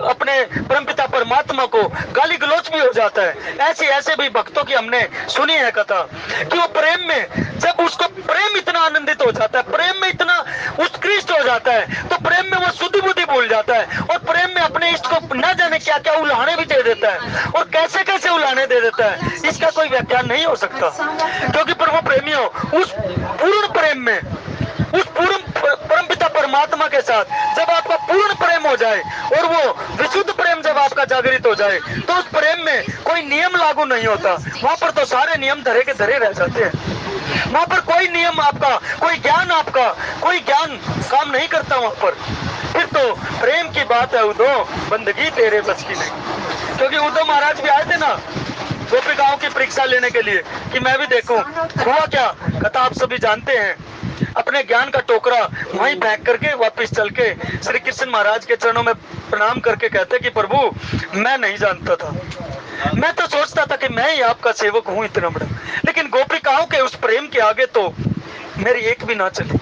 [SPEAKER 1] अपने परमपिता परमात्मा को गाली गलौच भी हो जाता है। ऐसे भी भक्तों की हमने सुनी है कथा कि वो प्रेम में जब उसको प्रेम इतना आनंदित हो जाता है, प्रेम में इतना उत्कृष्ट हो जाता है, तो प्रेम में वो शुद्धि बुद्धि भूल जाता है और प्रेम में अपने इष्ट को न जाने क्या क्या उल्हाने भी दे देता है और कैसे कैसे उल्हाने दे देता है, इसका कोई व्याख्यान नहीं हो सकता। क्योंकि प्रभु प्रेमियों उस पूर्ण प्रेम में, उस पूर्ण परमपिता परमात्मा के साथ जब आपका पूर्ण प्रेम हो जाए और वो विशुद्ध प्रेम जब आपका जागृत हो जाए तो उस प्रेम में कोई नियम लागू नहीं होता। वहां पर तो सारे नियम धरे के धरे रह जाते हैं। वहां पर कोई नियम आपका, कोई ज्ञान आपका, कोई ज्ञान काम नहीं करता वहां पर। फिर तो प्रेम की बात है उदो, बंदगी तेरे बस की नहीं। क्योंकि उद्धव महाराज भी आए थे ना गोपिकाओं की परीक्षा लेने के लिए कि मैं भी देखूं। हुआ क्या, कथा आप सभी जानते हैं। अपने ज्ञान का टोकरा वहीं फेंक करके वापस चल के श्री कृष्ण महाराज के चरणों में प्रणाम करके कहते कि प्रभु मैं नहीं जानता था, मैं तो सोचता था कि मैं ही आपका सेवक हूँ इतना बड़ा, लेकिन गोपिकाओं के उस प्रेम के आगे तो मेरी एक भी ना चली।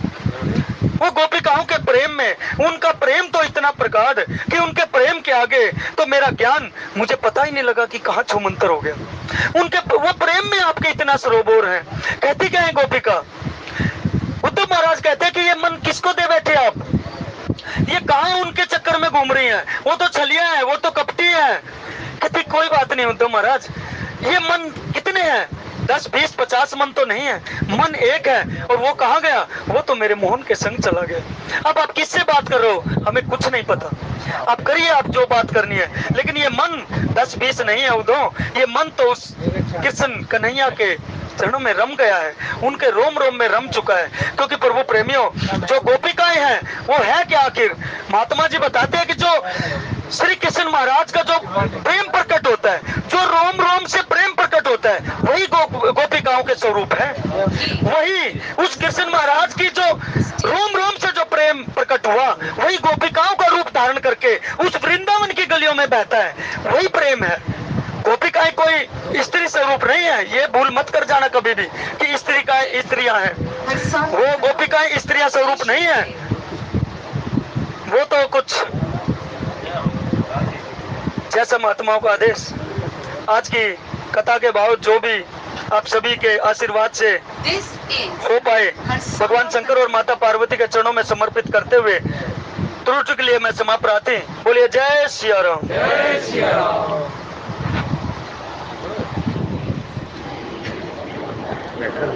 [SPEAKER 1] वो गोपिकाओं के प्रेम में, उनका प्रेम तो इतना प्रगाढ़ कि उनके प्रेम के आगे तो मेरा ज्ञान, मुझे पता ही नहीं लगा कि कहाँ छूमंतर हो गया। उनके वो प्रेम में आपके इतना सरोबोर है। कहती क्या है गोपिका, उद्धव महाराज कहते हैं कि ये मन किसको दे बैठे आप, ये कहाँ उनके चक्कर में घूम रही हैं, वो तो छलिया है, वो तो कपटी है। कहती कोई बात नहीं उद्धव महाराज, ये मन कितने हैं, 10, 20, 50 मन तो नहीं है, मन एक है। और वो कहाँ गया, वो तो मेरे मोहन के संग चला गया। अब आप किससे बात कर रहे हो, हमें कुछ नहीं पता, आप करिए आप जो बात करनी है, लेकिन ये मन 10, 20 नहीं है उद्धव, ये मन तो उस कृष्ण कन्हैया के चरणों में रम गया है, उनके रोम रोम में रम चुका है। क्योंकि प्रभु प्रेमियों जो गोपिकाएं हैं वो है क्या आखिर, महात्मा जी बताते हैं कि जो श्री कृष्ण महाराज का जो प्रेम प्रकट होता है, जो रोम रोम से प्रेम प्रकट होता है, वही गोपिकाओं के स्वरूप है। वही उस कृष्ण महाराज की जो रोम रोम से जो प्रेम प्रकट हुआ, वही गोपिकाओं का रूप धारण करके उस वृंदावन की गलियों में बहता है, वही प्रेम है। गोपिकाएं कोई स्त्री स्वरूप नहीं है, ये भूल मत कर जाना कभी भी कि स्त्रियां हैं। वो गोपिकाएं स्त्रियां स्वरूप नहीं है, वो तो कुछ जैसा महात्माओं का आदेश। आज की कथा के बाद जो भी आप सभी के आशीर्वाद से हो पाए, भगवान शंकर और माता पार्वती के चरणों में समर्पित करते हुए त्रुटि के लिए मैं क्षमा प्रार्थी। बोलिए जय सिया राम।
[SPEAKER 2] जय सिया राम।